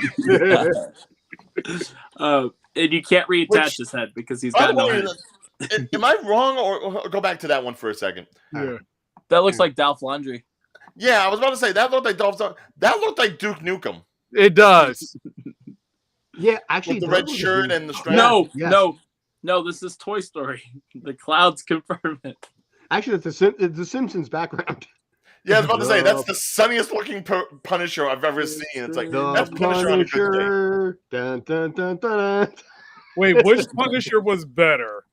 And you can't reattach Which- his head because he's By got the no way, head. am I wrong or go back to that one for a second? Yeah. That looks like Dolph Lundgren. Yeah, I was about to say that looked like that looked like Duke Nukem It does. Yeah, actually, with the it red does look shirt like and the him. strap. No, Yes. no. This is Toy Story. The clouds confirm it. Actually, it's the Simpsons background. Yeah, I was about to say that's the sunniest looking Punisher I've ever seen. It's like The that's Punisher on a good day. Punisher. Dun, dun, dun, dun, dun. Wait, which Punisher was better?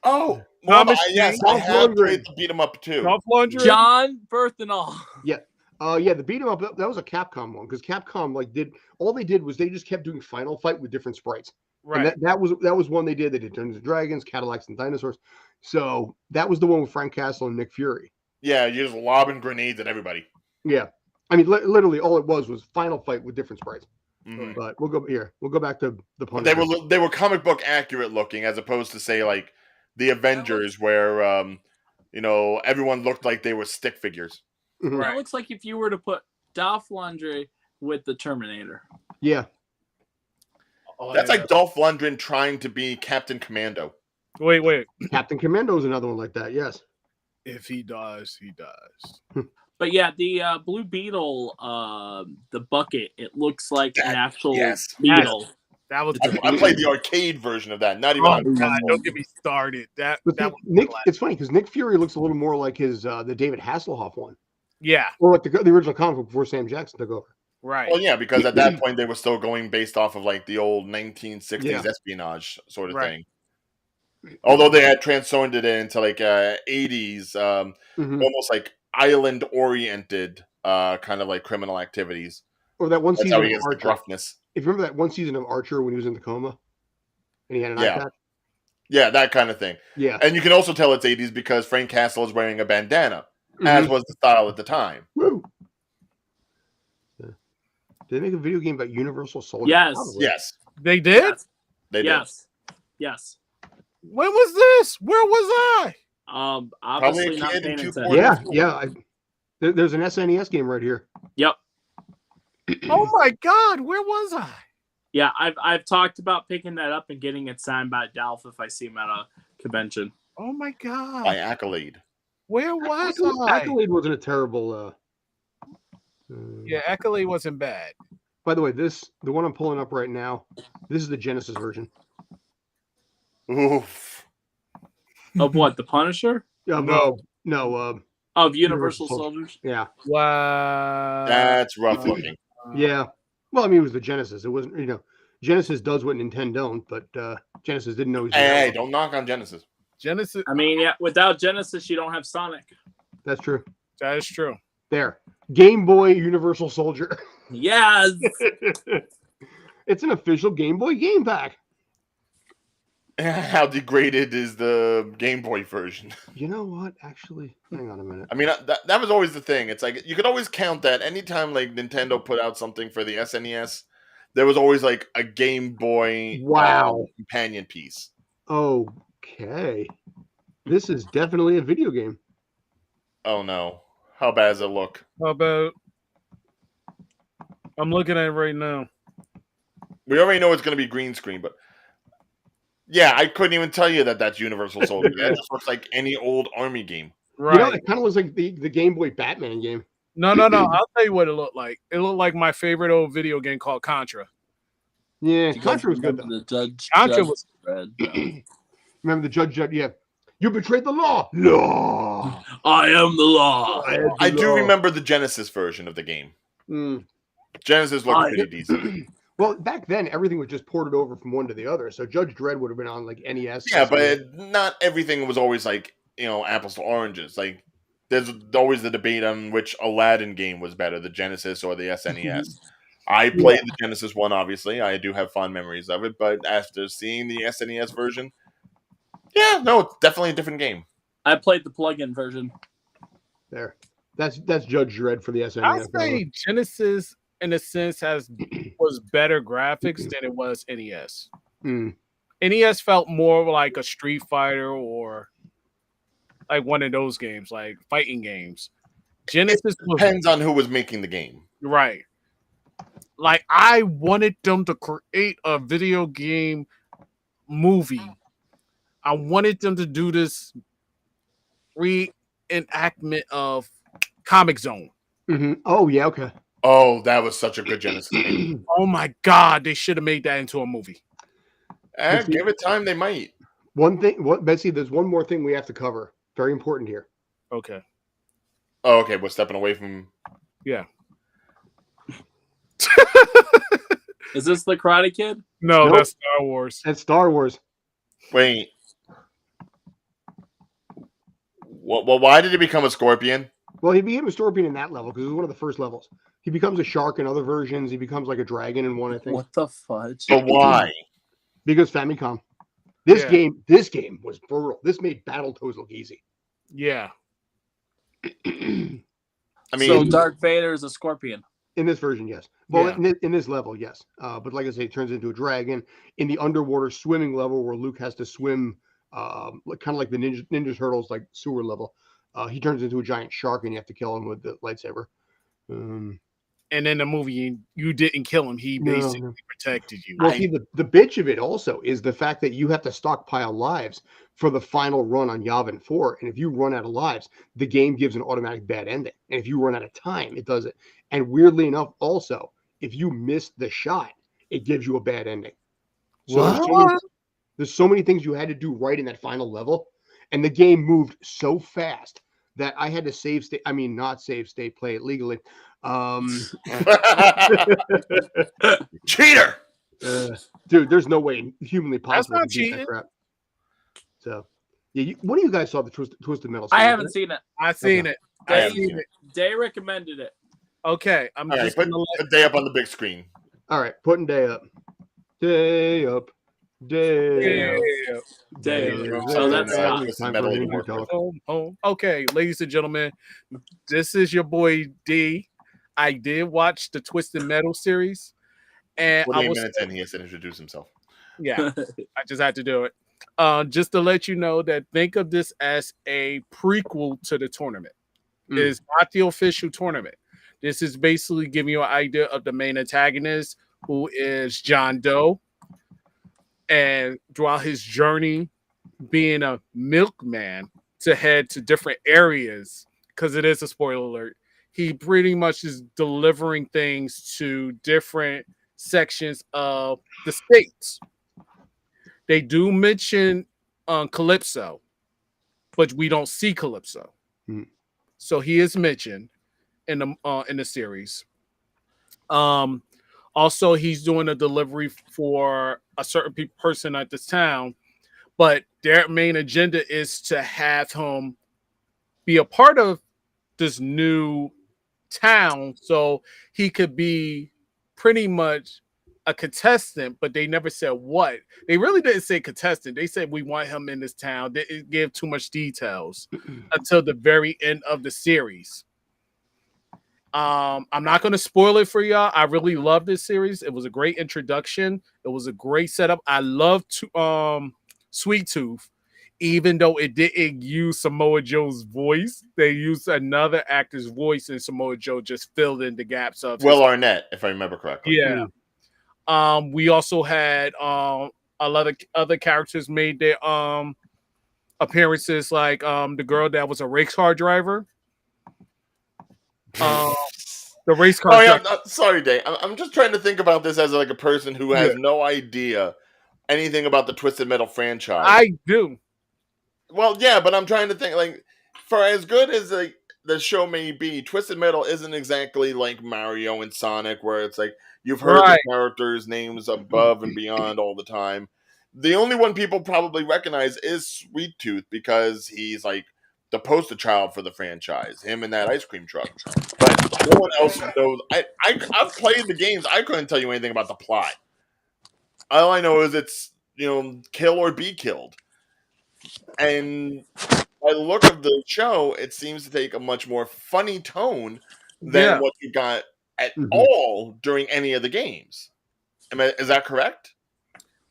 Oh, well, Thomas yes, Jane? I have Lundgren. played to beat him up too. Dolph Lundgren? John Berthenol. Yeah, the beat 'em up that was a Capcom one because Capcom they did was they just kept doing Final Fight with different sprites. Right. And that was one they did. They did Dungeons and Dragons, Cadillacs and Dinosaurs. So that was the one with Frank Castle and Nick Fury. Yeah, you're just lobbing grenades at everybody. Yeah, I mean literally all it was Final Fight with different sprites. Mhm. But we'll go back to the But Punisher. they were comic book accurate looking as opposed to say like the Avengers where everyone looked like they were stick figures. Mhm. That looks like if you were to put Dolph Lundgren with the Terminator. Yeah, Oh, That's yeah. like Dolph Lundgren trying to be Captain Commando. Wait. Captain Commando is another one like that. Yes. If he does, he does. But yeah, the Blue Beetle, the bucket, it looks like an actual yes. beetle. That was I played the arcade version of that. Not even Oh on God, don't get me started. That But was Nick, it's funny because Nick Fury looks a little more like his the David Hasselhoff one, yeah, or like the original comic book before Sam Jackson took over. right. Well, yeah, because at that point they were still going based off of like the old 1960s Yeah. espionage sort of Right. thing. Although they had transformed it into like 80s, Mhm. almost like island oriented kind of like criminal activities. Or that one That's season how of he gets the Archer. gruffness. If you remember that one season of Archer when he was in the coma and he had an eye Yeah. patch. Yeah, that kind of thing. Yeah. And you can also tell it's 80s because Frank Castle is wearing a bandana, as Mhm. was the style at the time. Woo. Yeah. Did they make a video game about Universal Soldier? Yes. Probably. Yes, They did. Yes. they did. Yes. When was this? Where was I? Obviously a not kid paying in attention. 240. Yeah. There's an SNES game right here. Yep. Oh my God, where was I? Yeah, I've talked about picking that up and getting it signed by Dolph if I see him at a convention. Oh my God, By Accolade. where was I? Accolade wasn't a terrible. Yeah, Accolade wasn't bad. By the way, the one I'm pulling up right now, this is the Genesis version. Oof. Of what? The Punisher? No. Of Universal Soldiers? Yeah. Wow. That's rough looking. Yeah. Well, I mean, it was the Genesis. It wasn't, Genesis does what Nintendo don't, but Genesis didn't know. Hey, don't knock on Genesis. Genesis. I mean, yeah, without Genesis, you don't have Sonic. That's true. That is true. There. Game Boy Universal Soldier. Yes. It's an official Game Boy game pack. How degraded is the Game Boy version? You know what? Actually, hang on a minute. I mean, that was always the thing. It's like you could always count that anytime like Nintendo put out something for the SNES, there was always like a Game Boy companion piece. Okay. This is definitely a video game. Oh no. How bad does it look? How about? I'm looking at it right now. We already know it's going to be green screen, but yeah, I couldn't even tell you that that's Universal Soldier. That just looks like any old army game. Right. It kind of looks like the Game Boy Batman game. No. I'll tell you what it looked like. It looked like my favorite old video game called Contra. Yeah, Contra was good. The judge. Contra was. Remember the judge? Yeah. You betrayed the law. Law. I am the law. I do remember the Genesis version of the game. Mm. Genesis looked pretty decent. Well, back then everything was just ported over from one to the other. So Judge Dredd would have been on like NES. Yeah, SNES. but not everything was always like, apples to oranges. Like, there's always the debate on which Aladdin game was better, the Genesis or the SNES. I played the Genesis one, obviously. I do have fond memories of it, but after seeing the SNES version, yeah, no, it's definitely a different game. I played the plug-in version. There. That's Judge Dredd for the SNES. I'd say Genesis, in a sense, was better graphics than it was NES. NES felt more like a Street Fighter or like one of those games, like fighting games. Genesis depends on who was making the game. Right. Like, I wanted them to create a video game movie. I wanted them to do this reenactment of Comic Zone. Oh, yeah, okay. Oh, that was such a good Genesis game. Oh my God, they should have made that into a movie. Give it time, they might. One thing, Betsy, there's one more thing we have to cover. Very important here. Okay. Oh, okay, we're stepping away from... Yeah. Is this the Karate Kid? No, Nope. that's Star Wars. That's Star Wars. Wait. Well, why did he become a scorpion? Well, he became a scorpion in that level because it was one of the first levels. He becomes a shark in other versions. He becomes like a dragon in one, I think. What the fudge? But why? Because Famicom. This game was brutal. This made Battletoads look easy. Yeah. I mean, So Darth Vader is a scorpion. In this version, yes. Well, Yeah. in this level, yes. But like I say, it turns into a dragon. In the underwater swimming level where Luke has to swim, kind of like the Ninja Turtles, like sewer level, he turns into a giant shark and you have to kill him with the lightsaber. And in the movie, you didn't kill him. He basically protected you. Well, see, the bitch of it also is the fact that you have to stockpile lives for the final run on Yavin 4. And if you run out of lives, the game gives an automatic bad ending. And if you run out of time, it does it. And weirdly enough, also, if you miss the shot, it gives you a bad ending. So there's so many things you had to do right in that final level. And the game moved so fast that I had to save state. I mean, not save state, play it legally. Cheater! Dude, there's no way humanly possible not to beat cheating. that crap. So, yeah, what do you guys saw the Twisted Metal? I series, haven't right? seen it. I've seen it. I haven't seen it. Day recommended it. Okay, I'm All right, just put gonna the day up on the big screen. All right, putting day up. Day up. Day up. Day up. So that's Time not. Twisted Time Metal for anymore. Ninja Talk. home. Okay, ladies and gentlemen, this is your boy D. I did watch the Twisted Metal series, and 48 I was minutes in, he has to introduce himself. yeah, I just had to do it. Just to let you know that think of this as a prequel to the tournament. It is not the official tournament. This is basically giving you an idea of the main antagonist, who is John Doe. And throughout his journey being a milkman to head to different areas, because it is a spoiler alert, he pretty much is delivering things to different sections of the states. They do mention Calypso, but we don't see Calypso. So he is mentioned in the series. Also, he's doing a delivery for a certain person at this town, but their main agenda is to have him be a part of this new town so he could be pretty much a contestant, but they never said what. They really didn't say contestant. They said we want him in this town. They didn't give too much details until the very end of the series. I'm not going to spoil it for y'all. I really love this series. It was a great introduction. It was a great setup. I love Sweet Tooth, even though it didn't use Samoa Joe's voice. They used another actor's voice, and Samoa Joe just filled in the gaps of Will Arnett, if I remember correctly. Yeah. We also had a lot of other characters made their appearances, like the girl that was a race car driver. The race car. Oh yeah, sorry, Dave. I'm just trying to think about this as like a person who has no idea anything about the Twisted Metal franchise. I do. Well, yeah, but I'm trying to think, like, for as good as like the show may be, Twisted Metal isn't exactly like Mario and Sonic, where it's like You've heard Right. the characters' names above and beyond all the time. The only one people names above and beyond all the time. The only one people probably recognize is Sweet Tooth because he's like the poster child for the franchise. Him and that ice cream truck. But no one else knows. I've played the games. I couldn't tell you anything about the plot. All I know is it's kill or be killed. And by the look of the show, it seems to take a much more funny tone than what you got at all during any of the games. Is that correct?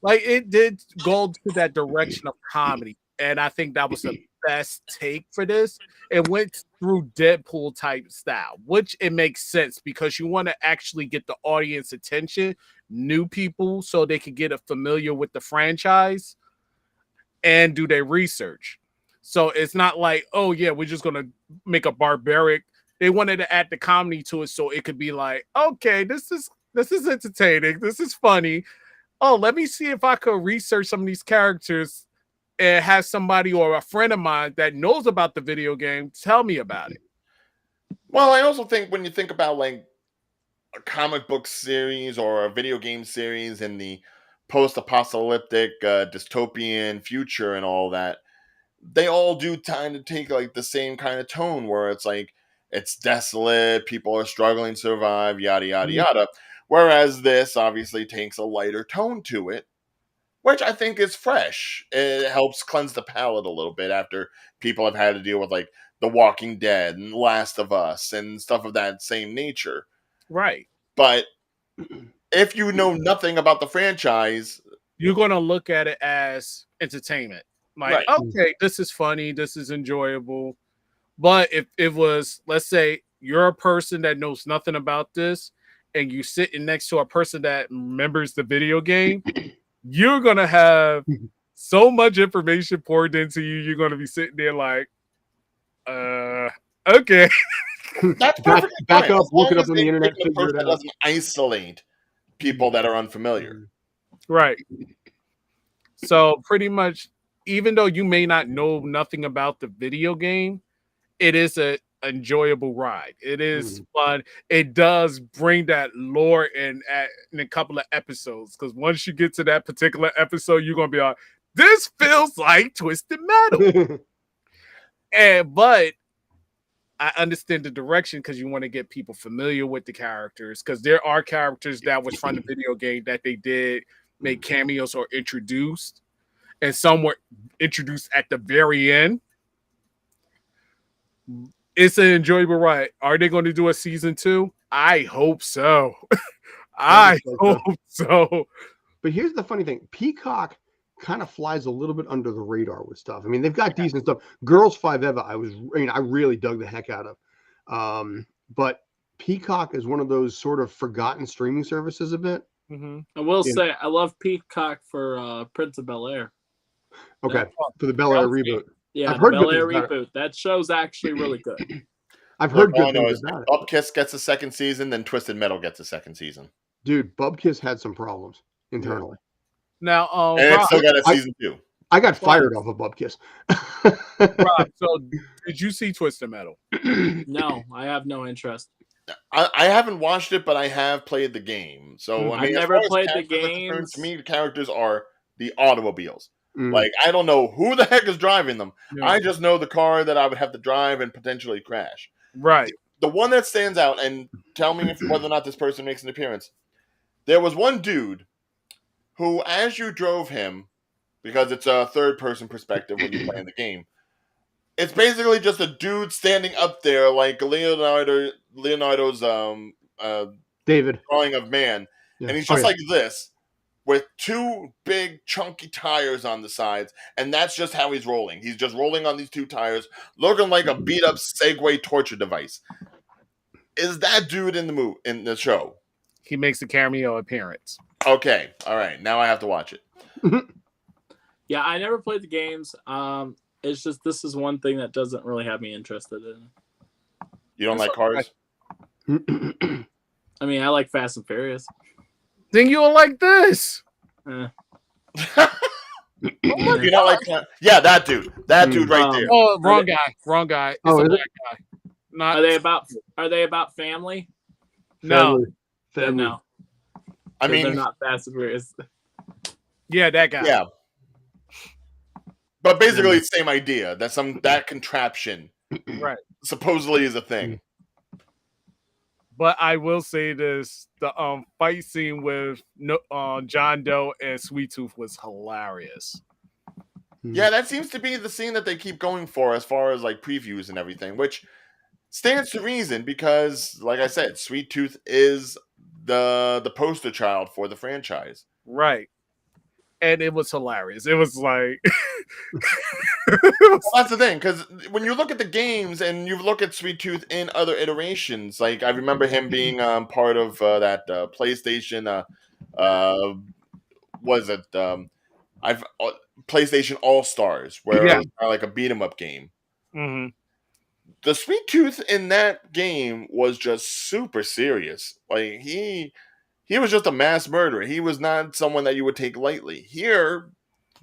Like, it did go to that direction of comedy, and I think that was the best take for this. It went through Deadpool type style, which it makes sense because you want to actually get the audience attention, new people, so they can get familiar with the franchise and do their research. So it's not like, oh yeah, we're just gonna make a barbaric. They wanted to add the comedy to it, so it could be like, okay, this is entertaining, this is funny. Oh, let me see if I could research some of these characters and have somebody or a friend of mine that knows about the video game tell me about it. Well, I also think when you think about like a comic book series or a video game series in the post-apocalyptic dystopian future and all that, they all do kind of take like the same kind of tone where it's like it's desolate, people are struggling to survive, yada yada yada. Whereas this obviously takes a lighter tone to it, which I think is fresh. It helps cleanse the palate a little bit after people have had to deal with like The Walking Dead and Last of Us and stuff of that same nature. Right. But if you know nothing about the franchise, you're going to look at it as entertainment. Like, okay, this is funny, this is enjoyable. But if it was, let's say, you're a person that knows nothing about this, and you sitting next to a person that remembers the video game, you're going to have so much information poured into you. You're going to be sitting there like, okay. That's perfect. Back up, look it up on the internet, figure it out. Doesn't isolate people that are unfamiliar. Right. So pretty much, even though you may not know nothing about the video game, it is a enjoyable ride. It is fun. It does bring that lore in a couple of episodes, because once you get to that particular episode, you're gonna be like, this feels like Twisted Metal. But I understand the direction because you want to get people familiar with the characters, because there are characters that was from the video game that they did make cameos or introduced, and some were introduced at the very end. It's an enjoyable ride. Are they going to do a season 2? I hope so. I hope so. But here's the funny thing. Peacock kind of flies a little bit under the radar with stuff. I mean, they've got decent stuff. Girls 5 Eva, I really dug the heck out of. But Peacock is one of those sort of forgotten streaming services a bit. I will say, I love Peacock for Prince of Bel-Air. Okay, for the Bel-Air reboot. Yeah, I've heard Bel-Air reboot. That show's actually really good. I've heard good things about it. Bubkiss gets a second season, then Twisted Metal gets a second season. Dude, Bubkiss had some problems internally. Now, and it still got a season 2. I got fired off of Bubkiss. Rob, so did you see Twisted Metal? No, I have no interest. I haven't watched it, but I have played the game. So I mean, I've never played the game. To me, the characters are the automobiles. Like, I don't know who the heck is driving them. Yeah. I just know the car that I would have to drive and potentially crash. Right. The one that stands out, and tell me whether or not this person makes an appearance. There was one dude who, as you drove him, because it's a third-person perspective when you're playing the game, it's basically just a dude standing up there like Leonardo's David drawing of man. Yeah. And he's just like this, with 2 big chunky tires on the sides, and that's just how he's rolling. He's just rolling on these 2 tires, looking like a beat-up Segway torture device. Is that dude in the show? He makes a cameo appearance. Okay, all right. Now I have to watch it. Yeah, I never played the games. It's just this is one thing that doesn't really have me interested in. You don't like cars? I mean, I like Fast and Furious. Then you don't like this. You don't like? Yeah, that dude right there. Oh, wrong guy. It's a black guy. Not. Are they about family? No. Family. No. I mean, they're not Fast and Furious. Yeah, that guy. yeah. But basically, it's the same idea. That contraption Right. supposedly is a thing. But I will say this: the fight scene with John Doe and Sweet Tooth was hilarious. Yeah, that seems to be the scene that they keep going for as far as like previews and everything, which stands to reason because, like I said, Sweet Tooth is the poster child for the franchise. Right. And it was hilarious. It was like Well, that's the thing, because when you look at the games and you look at Sweet Tooth in other iterations, like I remember him being part of that PlayStation. Was it PlayStation All Stars, where it was kind of like a beat 'em up game. Mm-hmm. The Sweet Tooth in that game was just super serious. Like he was just a mass murderer. He was not someone that you would take lightly. Here,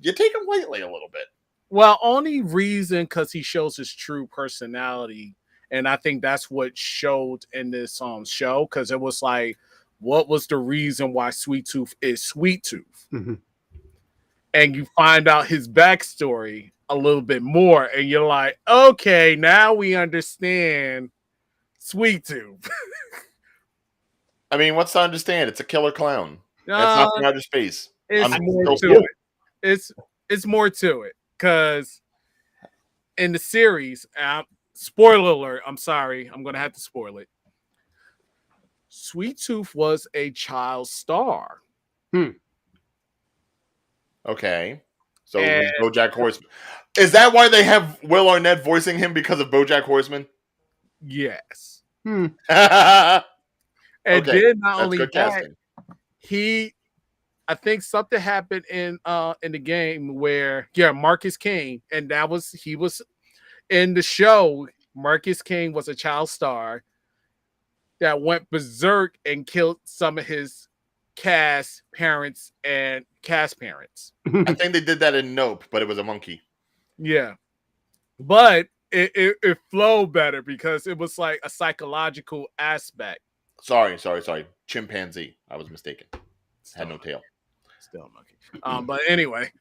you take him lightly a little bit. Well, only reason because he shows his true personality, and I think that's what showed in this show. Because it was like, what was the reason why Sweet Tooth is Sweet Tooth? Mm-hmm. And you find out his backstory a little bit more, and you're like, okay, now we understand Sweet Tooth. I mean, what's to understand? It's a killer clown. It's not from outer space. It's more to it. It's more to it. Because in the series, spoiler alert, I'm sorry, I'm going to have to spoil it. Sweet Tooth was a child star. Okay. So BoJack Horseman. Is that why they have Will Arnett voicing him because of BoJack Horseman? Yes. And then not only that, casting. I think something happened in the game where Marcus King, and he was in the show. Marcus King was a child star that went berserk and killed some of his cast parents. I think they did that in Nope, but it was a monkey. Yeah, but it flowed better because it was like a psychological aspect. Sorry. Chimpanzee. I was mistaken. Had no tail. Still a monkey. But anyway,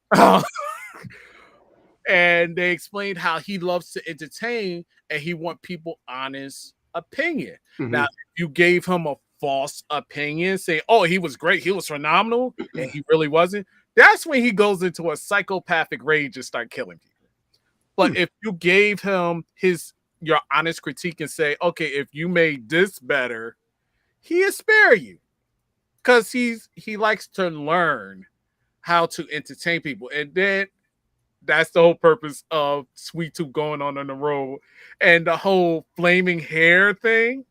and they explained how he loves to entertain and he want people honest opinion. Mm-hmm. Now, if you gave him a false opinion, say, "Oh, he was great, he was phenomenal," and he really wasn't, that's when he goes into a psychopathic rage and start killing people. But if you gave him your honest critique and say, "Okay, if you made this better," he'll spare you. Because he likes to learn how to entertain people. And then that's the whole purpose of Sweet Tooth going on the road. And the whole flaming hair thing,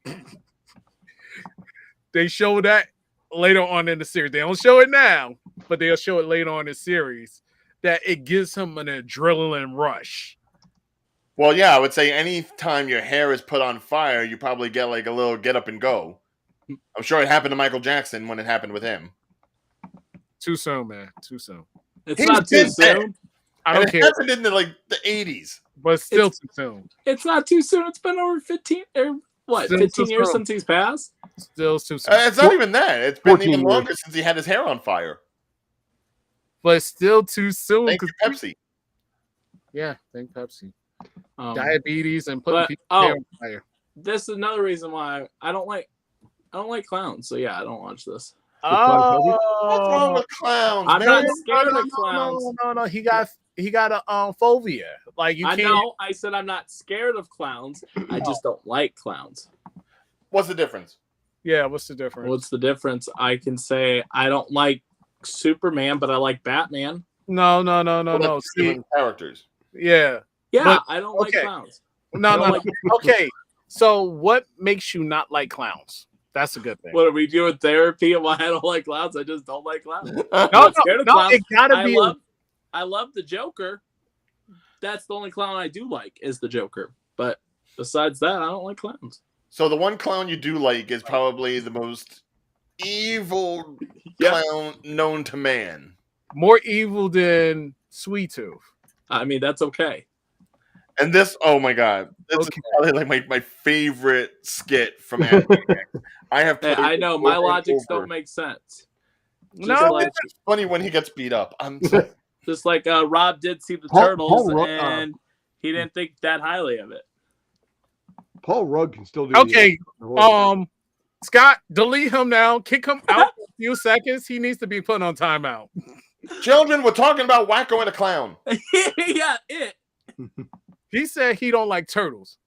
they show that later on in the series. They don't show it now, but they'll show it later on in the series, that it gives him an adrenaline rush. Well, yeah, I would say any time your hair is put on fire, you probably get like a little get up and go. I'm sure it happened to Michael Jackson when it happened with him. Too soon, man. Too soon. It's not too soon. I don't care. It happened in the 80s. But still too soon. It's not too soon. It's been over 15 or what? Still 15 years since he's passed? Still too soon. It's not even that. It's been even longer since he had his hair on fire. But it's still too soon. Thank you, Pepsi. Yeah, thank Pepsi. Diabetes and putting people's hair on fire. This is another reason why I don't like clowns. So yeah, I don't watch this. Oh, what's wrong with clowns? I'm man? not scared of clowns. No. He got a phobia. Like you can't. I know. I said I'm not scared of clowns. I just don't like clowns. What's the difference? Yeah, what's the difference? What's the difference? I can say I don't like Superman, but I like Batman. No. Different characters. Yeah. Yeah, but, I don't like clowns. No. Okay. So what makes you not like clowns? That's a good thing. What are we doing therapy and why I don't like clowns? I just don't like clowns. No, clowns. It gotta be. I love the Joker. That's the only clown I do like is the Joker. But besides that, I don't like clowns. So the one clown you do like is probably the most evil clown known to man. More evil than Sweet Tooth. I mean, that's okay. And this, oh my god, this is probably like my favorite skit from anime. I know my logics don't make sense. Just No, like It's funny when he gets beat up. I'm sorry. just like Rob did see the Paul turtles, Rudd- and he didn't think that highly of it. Paul Rudd can still do okay. the voice. Scott, delete him now. Kick him out for a few seconds. He needs to be put on timeout. Children, we're talking about Wacko and a Clown. Yeah, it. He said he don't like turtles.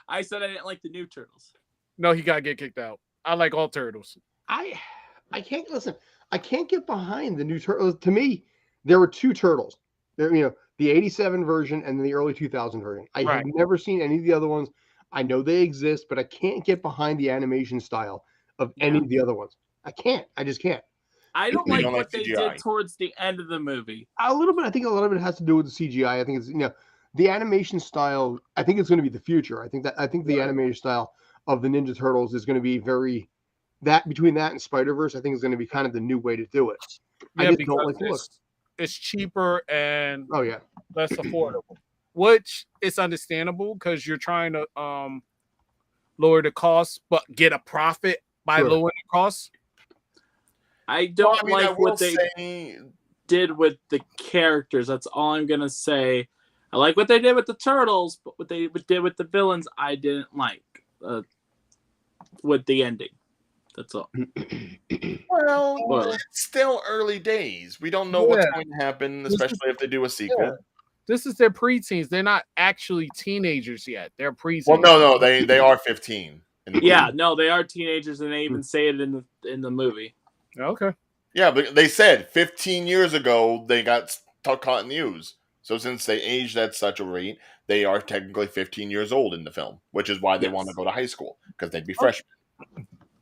I said I didn't like the new turtles. No, he gotta get kicked out. I like all turtles. I can't listen. I can't get behind the new turtles. To me, there were two turtles. There, the '87 version and the early 2000 version. I have never seen any of the other ones. I know they exist, but I can't get behind the animation style of any of the other ones. I can't. I just can't. I don't You like don't what like they CGI. did towards the end of the movie. A little bit. I think a lot of it has to do with the CGI. I think it's the animation style. I think it's going to be the future. I think the animation style of the Ninja Turtles is going to be very between that and Spider-Verse. I think is going to be kind of the new way to do it. Yeah, I just because don't like the look. it's cheaper and less affordable, which is understandable because you're trying to lower the cost but get a profit by lowering the cost. I don't like what they did with the characters. That's all I'm gonna say. I like what they did with the turtles, but what they did with the villains, I didn't like with the ending. That's all. Well, it's still early days. We don't know what's going to happen, especially if they do a sequel. Yeah. This is their preteens. They're not actually teenagers yet. They're preteens. Well, no, they are 15. Yeah, no, they are teenagers, and they even say it in the movie. Okay. Yeah, but they said 15 years ago they got caught in the news. So since they aged at such a rate, they are technically 15 years old in the film, which is why they want to go to high school, because they'd be freshmen.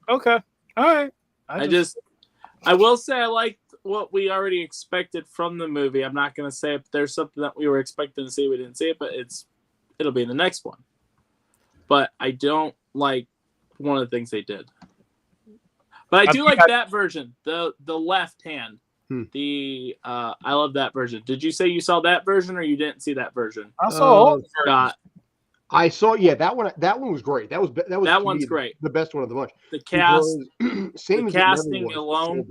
Okay. All right. I will say I liked what we already expected from the movie. I'm not going to say if there's something that we were expecting to see, we didn't see it, but it'll be in the next one. But I don't like one of the things they did. But I do like that version, the left hand. I love that version. Did you say you saw that version or you didn't see that version? I saw Scott. I saw, that one. That one was great. That one's great. The best one of the bunch. The cast, same the as casting alone.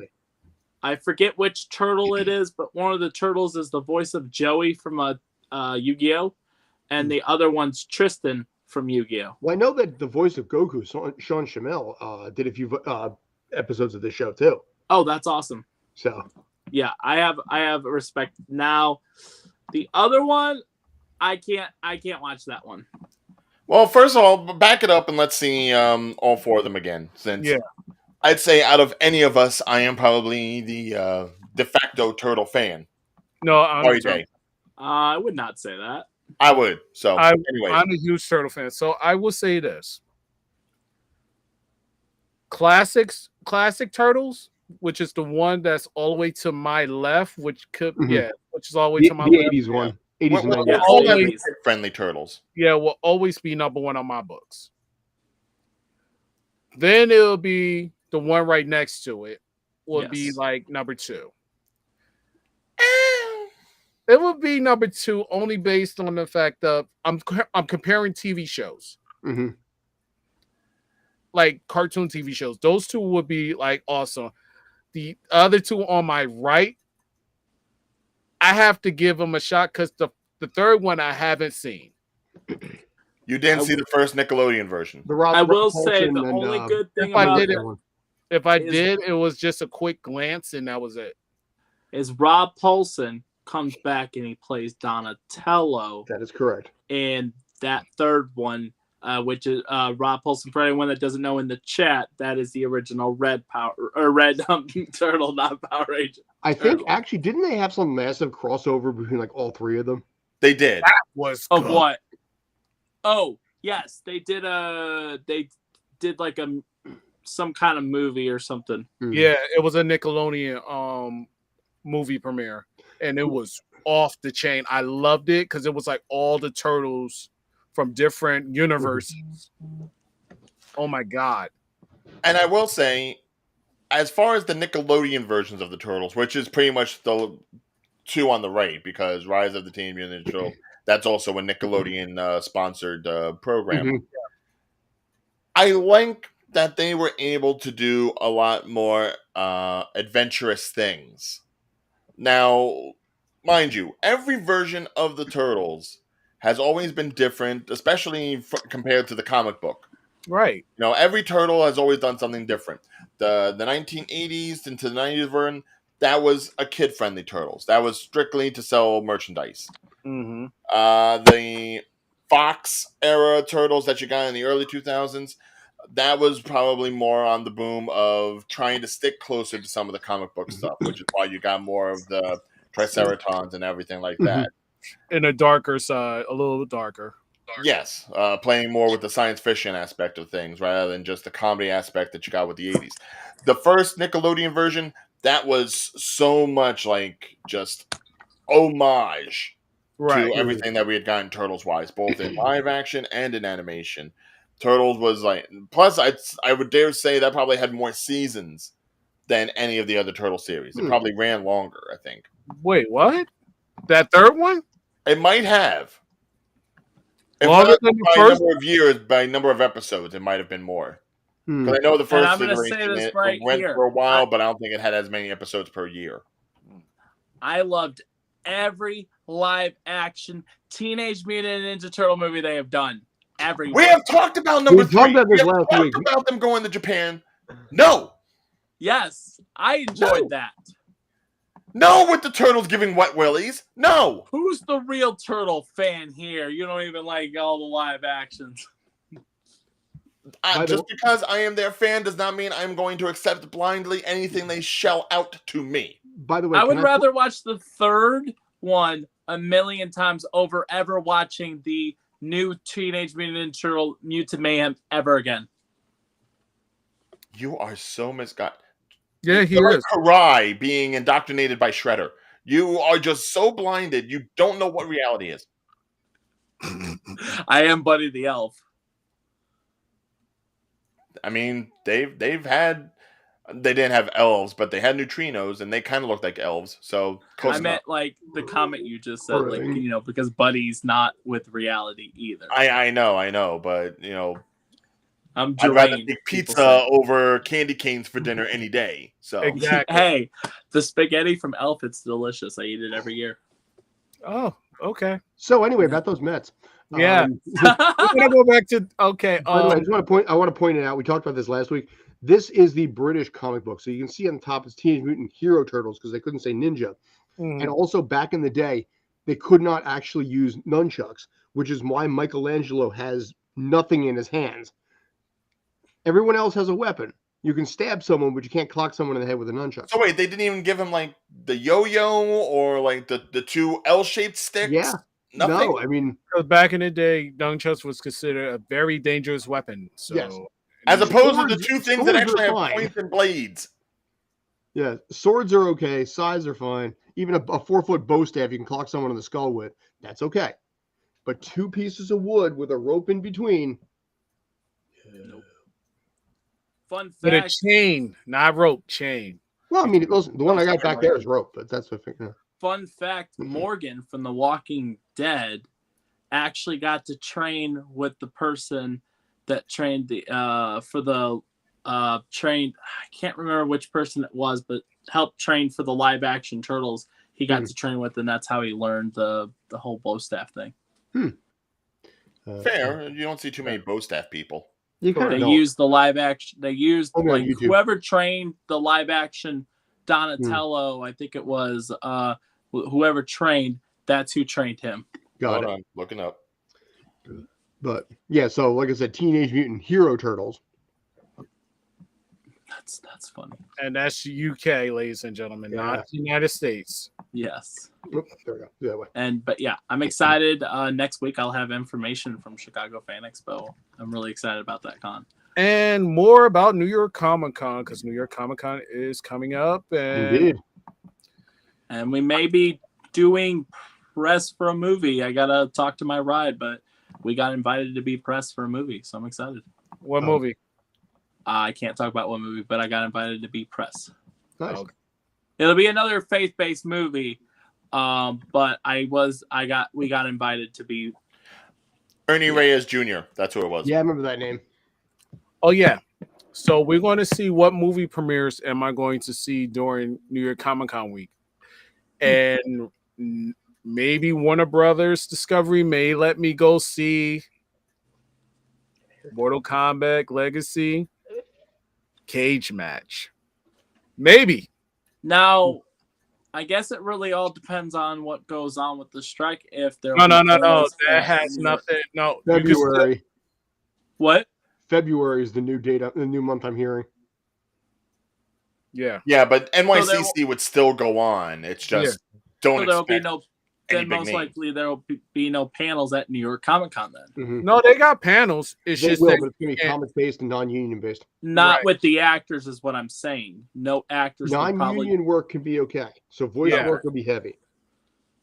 I forget which turtle it is, but one of the turtles is the voice of Joey from Yu-Gi-Oh, and the other one's Tristan from Yu-Gi-Oh. Well, I know that the voice of Goku, Sean Shamel, did a few episodes of the show too. Oh, that's awesome. So yeah, I have respect. Now, the other one, I can't watch that one. Well, first of all, back it up and let's see all four of them again. Since I'd say out of any of us, I am probably the de facto turtle fan. No, I would not say that. I would. So anyway, I'm a huge turtle fan. So I will say this: classic turtles, which is the one that's all the way to my left, which is all the way to my left. The 80s one. 80s and 90s. Always friendly turtles. Yeah, will always be number one on my books. Then it'll be the one right next to it. Will be like number 2. It would be number 2 only based on the fact that I'm comparing TV shows. Mm-hmm. Like cartoon TV shows. Those two would be like awesome. The other two on my right, I have to give them a shot because the third one I haven't seen. You didn't see the first Nickelodeon version. I will say the only good thing about if I did, it was just a quick glance and that was it. Is Rob Paulsen comes back and he plays Donatello. That is correct. And that third one, which is Rob Paulsen. For anyone that doesn't know in the chat, that is the original Red Turtle, not Power Ranger. I think actually, didn't they have some massive crossover between like all three of them? They did. That was of good. What? Oh yes, they did. They did like some kind of movie or something. Yeah, it was a Nickelodeon movie premiere, and it was off the chain. I loved it because it was like all the turtles from different universes. Oh my god! And I will say, as far as the Nickelodeon versions of the Turtles, which is pretty much the two on the right, because Rise of the Teenage Mutant Ninja Turtles, that's also a Nickelodeon sponsored program. Mm-hmm. I like that they were able to do a lot more adventurous things. Now, mind you, every version of the Turtles has always been different, especially compared to the comic book. Right. You know, every turtle has always done something different. The 1980s into the 90s version, that was a kid-friendly Turtles. That was strictly to sell merchandise. Mm-hmm. The Fox era Turtles that you got in the early 2000s, that was probably more on the boom of trying to stick closer to some of the comic book stuff, which is why you got more of the Triceratons and everything like that. In a darker side, a little darker. Yes, playing more with the science fiction aspect of things rather than just the comedy aspect that you got with the 80s. The first Nickelodeon version, that was so much like just homage Right. to everything that we had gotten Turtles-wise, both in live action and in animation. Turtles was like, plus I would dare say that probably had more seasons than any of the other Turtle series. It probably ran longer, I think. Wait, what? That third one? It might have. If Longer not than the by first? number of years, by number of episodes, it might have been more. Because I know the And first I'm gonna say iteration this it right went here. for a while, but I don't think it had as many episodes per year. I loved every live action Teenage Mutant Ninja Turtle movie they have done. Everyone. We have talked about number We talked 3. about this We have last talked week. about them going to Japan. No. Yes, I enjoyed that. No, with the turtles giving wet willies. No. Who's the real turtle fan here? You don't even like all the live actions. Just because I am their fan does not mean I'm going to accept blindly anything they shell out to me. By the way, I would rather watch the third one a million times over ever watching the new Teenage Mutant Ninja Turtle Mutant Mayhem ever again. You are so misguided. Yeah, he You're is. like Karai being indoctrinated by Shredder. You are just so blinded, you don't know what reality is. I am Buddy the Elf. I mean, they didn't have elves, but they had neutrinos, and they kind of looked like elves. So I meant like the comment you just said, like, you know, because Buddy's not with reality either. I know, but you know, I'd rather take pizza over candy canes for dinner any day. So Exactly. Hey, the spaghetti from Elf, it's delicious. I eat it every year. Oh, okay. So anyway, about those Mets. Yeah. We're gonna go back to okay. By the way, I want to point it out. We talked about this last week. This is the British comic book, so you can see on the top it's Teenage Mutant Hero Turtles because they couldn't say ninja. And also back in the day, they could not actually use nunchucks, which is why Michelangelo has nothing in his hands. Everyone else has a weapon. You can stab someone, but you can't clock someone in the head with a nunchuck. So wait, they didn't even give him like the yo-yo or like the two L-shaped sticks? Yeah. Nothing? No, I mean, because back in the day, nunchucks was considered a very dangerous weapon. So, yes. As opposed to the Swords- two things that swords actually are have fine. points and blades. Yeah, swords are okay. Scythes are fine. Even a 4-foot bow staff you can clock someone in the skull with. That's okay. But 2 pieces of wood with a rope in between. Nope. Fun With a fact. chain, not rope, chain. Well, I mean, the one I got back there is rope, but that's what I think. Fun fact: Morgan from The Walking Dead actually got to train with the person that trained the trained. I can't remember which person it was, but helped train for the live action Turtles. He got to train with, and that's how he learned the whole bow staff thing. Fair. You don't see too many bow staff people. You kind They of used the live action. They used Only on like YouTube. whoever trained the live action Donatello. I think it was whoever trained. That's who trained him. got Hold it. on, looking up. But yeah, so like I said, Teenage Mutant Hero Turtles. That's funny. And that's UK, ladies and gentlemen, not the United States. Yes. Oop, there we go. That way. But yeah, I'm excited. Next week I'll have information from Chicago Fan Expo. I'm really excited about that con. And more about New York Comic Con, because New York Comic Con is coming up. Indeed. And we may be doing press for a movie. I gotta talk to my ride, but we got invited to be press for a movie, so I'm excited. What movie? I can't talk about what movie, but I got invited to be press. Nice. Okay. It'll be another faith-based movie, but we got invited to be. Ernie Reyes Jr. That's who it was. Yeah, I remember that name. Oh, yeah. So we're going to see what movie premieres am I going to see during New York Comic Con week, and maybe Warner Brothers Discovery may let me go see Mortal Kombat Legacy Cage Match. Maybe. Now, I guess it really all depends on what goes on with the strike. If there No. That has nothing. No. You can still, February. What? February is the new date, the new month I'm hearing. yeah. Yeah, but there NYCC would still go on. It's just don't So there'll be expect no. any Then big most names. likely there'll be no panels at New York Comic Con. Then Mhm. No, they got panels. It's They just will, that but it's going to be comic based and non-union based. not Right. with the actors is what I'm saying. No actors would probably. Non-union work can be okay. So voice Yeah. work will be heavy.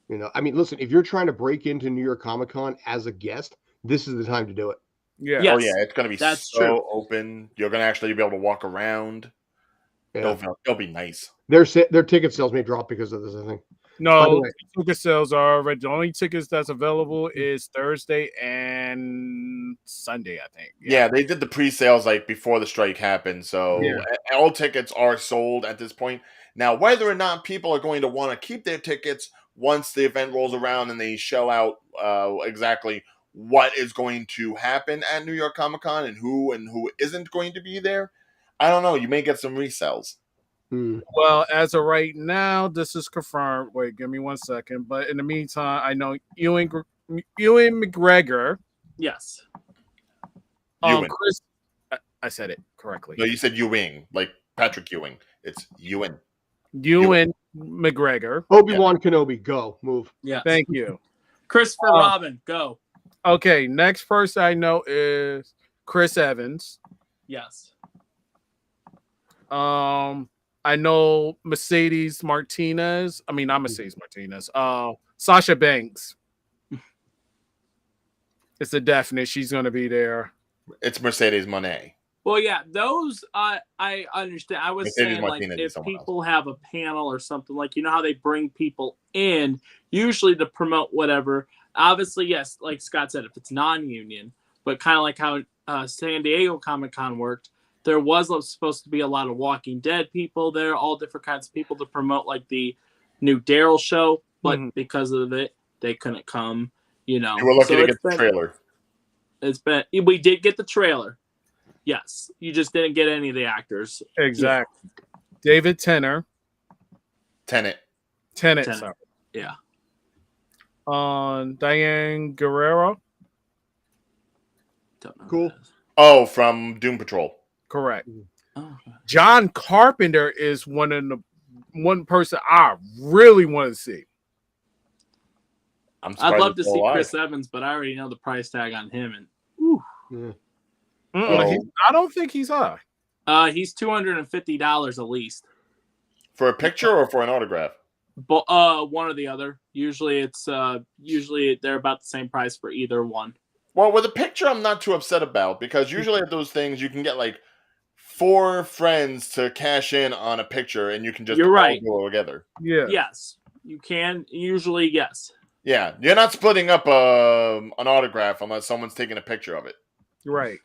You know, I mean, listen, if you're trying to break into New York Comic Con as a guest, this is the time to do it. yeah. Yes. Oh yeah, it's gonna be That's so true. open. You're gonna actually be able to walk around. Yeah. It'll be nice. Their ticket sales may drop because of this, I think. By the No, way- ticket sales are already. The only tickets that's available is Thursday and Sunday, I think. Yeah, they did the pre-sales like before the strike happened, so Yeah. all tickets are sold at this point. Now, whether or not people are going to want to keep their tickets once the event rolls around and they shell out exactly what is going to happen at New York Comic Con and who isn't going to be there, I don't know. You may get some resells. Well, as of right now, this is confirmed. Wait, give me 1 second. But in the meantime, I know Ewan McGregor. Yes. Ewan. Chris, I said it correctly. No, you said Ewing, like Patrick Ewing. It's Ewan. Ewan McGregor. Obi-Wan Kenobi, go, move. Yeah. Thank you. Christopher Robin, go. Okay, next person I know is Chris Evans. Yes. I know Mercedes Martinez. I mean, not Mercedes Martinez. Sasha Banks. It's a definite. She's going to be there. It's Mercedes Monet. Well, yeah, those I understand. I was Mercedes saying, like, Martinez is if someone people have a panel or something, like, you know how they bring people in, usually to promote whatever. Obviously, yes, like Scott said, if it's non-union, but kind of like how San Diego Comic-Con worked, there was supposed to be a lot of Walking Dead people there, all different kinds of people to promote, like, the new Daryl show, but because of it, they couldn't come, you know. You were lucky to get the trailer. We did get the trailer. Yes, you just didn't get any of the actors. Exactly. Yeah. David Tennant. Sorry. Yeah. Diane Guerrero. Don't know. Cool. Oh, from Doom Patrol. Correct. Oh. John Carpenter is one person I really want to see. I'd love to see Chris Evans, but I already know the price tag on him, and I don't think he's high. He's $250 at least for a picture or for an autograph. But one or the other. Usually they're about the same price for either one. Well, with a picture, I'm not too upset about because usually at those things you can get like 4 friends to cash in on a picture, and you can just all go together. Yeah. Yes, you can. Usually, yes. Yeah, you're not splitting up an autograph unless someone's taking a picture of it. Right.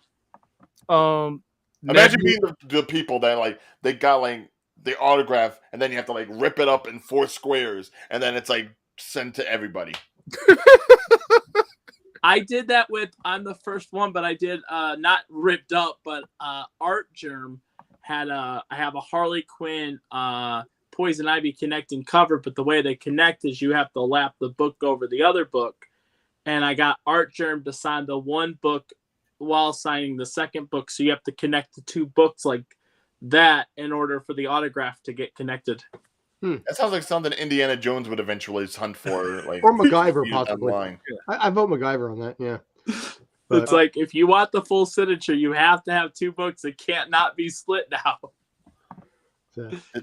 Imagine being the people that like they got like the autograph, and then you have to like rip it up in 4 squares, and then it's like sent to everybody. I did that I'm the first one, but I did not ripped up, but Art Germ had I have a Harley Quinn Poison Ivy connecting cover, but the way they connect is you have to lap the book over the other book, and I got Art Germ to sign the one book while signing the second book, so you have to connect the 2 books like that in order for the autograph to get connected. That sounds like something Indiana Jones would eventually hunt for, like or MacGyver possibly. Online. I vote MacGyver on that. Yeah, but, it's like if you want the full signature, you have to have 2 books. It can't not be split now.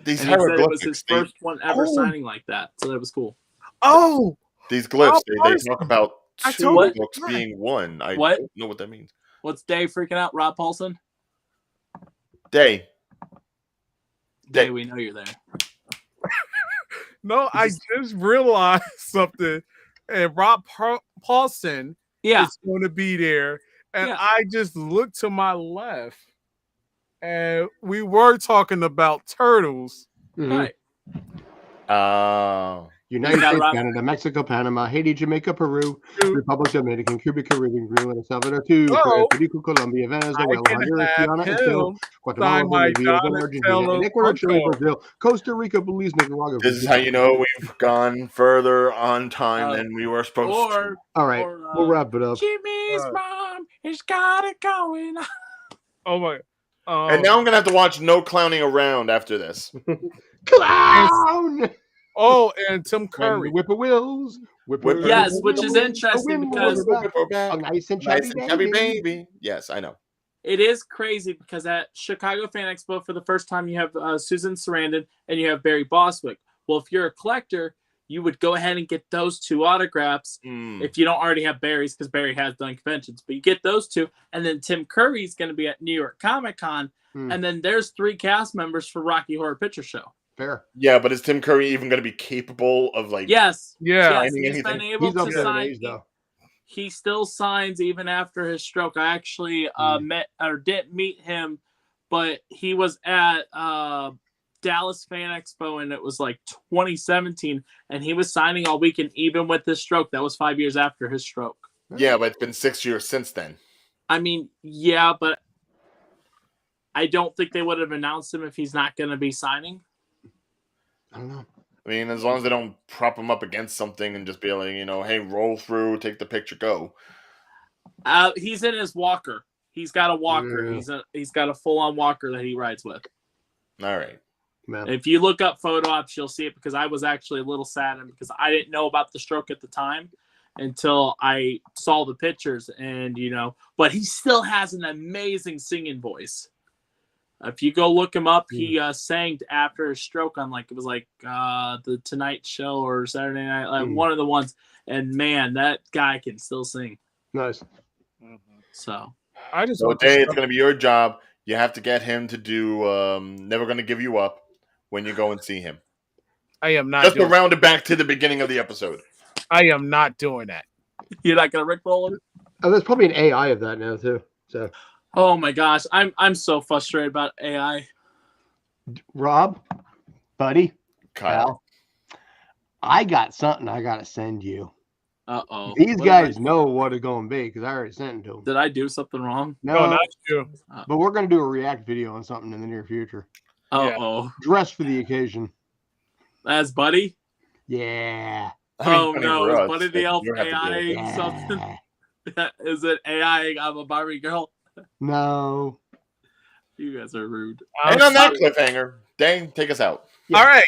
These hieroglyphics. It was his first one ever signing like that, so that was cool. Oh, these glyphs they talk about 2 books being one. I don't know what that means. What's Dave freaking out? Rob Paulson? Day, we know you're there. No, I just realized something, and Rob Paulson is going to be there, and I just looked to my left, and we were talking about turtles. Mhm. Right. United got States, around- Canada, Mexico, Panama, Haiti, Jamaica, Peru, Dude, Republic Dominican, Cuba, Caribbean, Greenland, El Salvador, Puerto So Rico, Colombia, Venezuela, I can Honduras, have Guyana, and Chile, him Guatemala, sign my Bolivia, Argentina, and Donatello Ecuador, Chile, Funko. Brazil, Costa Rica, Belize, Nicaragua. This is how you know we've gone further on time than we were supposed to. Or All right, we'll wrap it up. Jimmy's mom has got it going on. Oh my! And now I'm gonna have to watch No Clowning Around after this. Clown! Oh, and Tim When Curry. the whippoorwills. Yes, which is interesting because a nice and chubby baby. Yes, I know. it is crazy because at Chicago Fan Expo for the first time you have Susan Sarandon and you have Barry Bostwick. Well, if you're a collector, you would go ahead and get those two autographs if you don't already have Barry's, because Barry has done conventions. But you get those two, and then Tim Curry's going to be at New York Comic Con, and then there's 3 cast members for Rocky Horror Picture Show. Fair. Yeah, but is Tim Curry even going to be capable of like? Yes. Yeah. Yes, he's been able to sign. He still signs even after his stroke. I actually didn't meet him, but he was at Dallas Fan Expo, and it was like 2017, and he was signing all weekend, even with his stroke. That was 5 years after his stroke. Yeah, but it's been 6 years since then. I mean, yeah, but I don't think they would have announced him if he's not going to be signing. I don't know. I mean, as long as they don't prop him up against something and just be like, hey, roll through, take the picture, go. He's in his walker. He's got a walker. Yeah. He's got a full-on walker that he rides with. All right. Man. If you look up photo ops, you'll see it, because I was actually a little saddened because I didn't know about the stroke at the time until I saw the pictures, and but he still has an amazing singing voice. If you go look him up, he sang after his stroke on it was the Tonight Show or Saturday Night, one of the ones, and man, that guy can still sing. Nice. So Dave, it's going to be your job. You have to get him to do Never Gonna Give You Up when you go and see him. I am not. Just to round it back to the beginning of the episode. I am not doing that. You're not going to rickroll him? Oh, there's probably an AI of that now too. So. Oh my gosh, I'm so frustrated about AI. Rob, buddy, Kyle, I got something I gotta send you. Uh-oh. These guys know what it's gonna be because I already sent it to them. Did I do something wrong? No, not you. But we're gonna do a react video on something in the near future. Uh-oh. Dressed for the occasion. As Buddy? Yeah. Oh no, is Buddy the Elf AI something? Is it AI? I'm a Barbie girl. No. You guys are rude. And on that cliffhanger, Dane, take us out. Yeah. All right.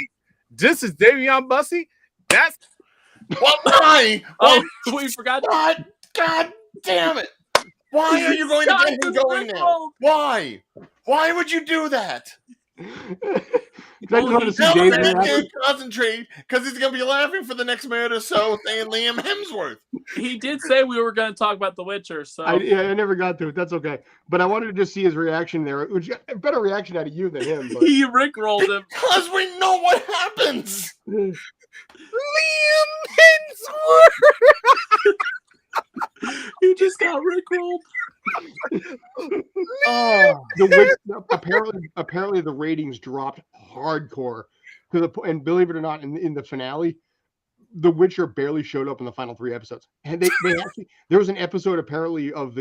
This is Davion Bussey. That's why? We forgot. God damn it! Why are you going to get him going now? Why? Why would you do that? I can't concentrate because he's going to be laughing for the next minute or so saying Liam Hemsworth. He did say we were going to talk about The Witcher, so I never got to it. That's okay. But I wanted to just see his reaction there. Which a better reaction out of you than him. But... He rickrolled him. Because we know what happens. Liam Hemsworth. You just got rickrolled. Apparently the ratings dropped hardcore to the point, and believe it or not, in the finale, The Witcher barely showed up in the final 3 episodes. And they actually, there was an episode apparently of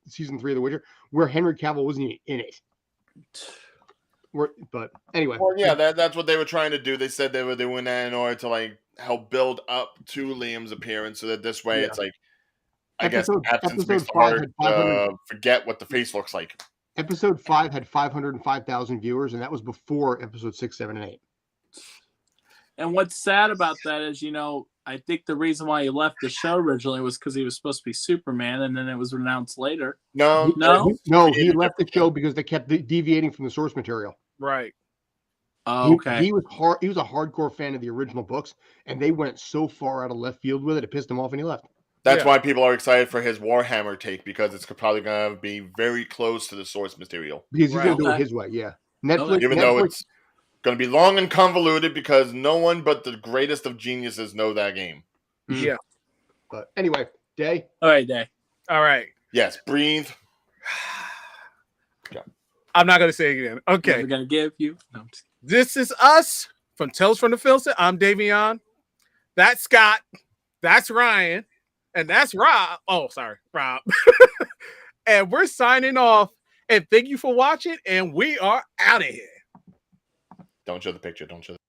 season 3 of The Witcher where Henry Cavill wasn't in it. But anyway, well, yeah, that's what they were trying to do. They said they were doing that in order to help build up to Liam's appearance, so that this way it's I guess absence makes it hard to forget what the face looks like. Episode 5 had 505,000 viewers, and that was before episode 6, 7, and 8. And what's sad about that is, I think the reason why he left the show originally was because he was supposed to be Superman, and then it was announced later. No, he left the show because they kept deviating from the source material. Right. Oh, okay. He was a hardcore fan of the original books, and they went so far out of left field with it, it pissed him off, and he left. That's why people are excited for his Warhammer take, because it's probably going to be very close to the source material. Because he's going to do it his way, yeah. Even though it's going to be long and convoluted, because no one but the greatest of geniuses know that game. Yeah. But anyway, Day. All right, Day. All right. Yes, breathe. I'm not gonna say it again. Okay. Never gonna give you. No, I'm just This is us from Tales from the Field Set. I'm Davion. That's Scott. That's Ryan. And that's Rob. Oh, sorry, Rob. And we're signing off. And thank you for watching. And we are out of here. Don't show the picture. Don't show the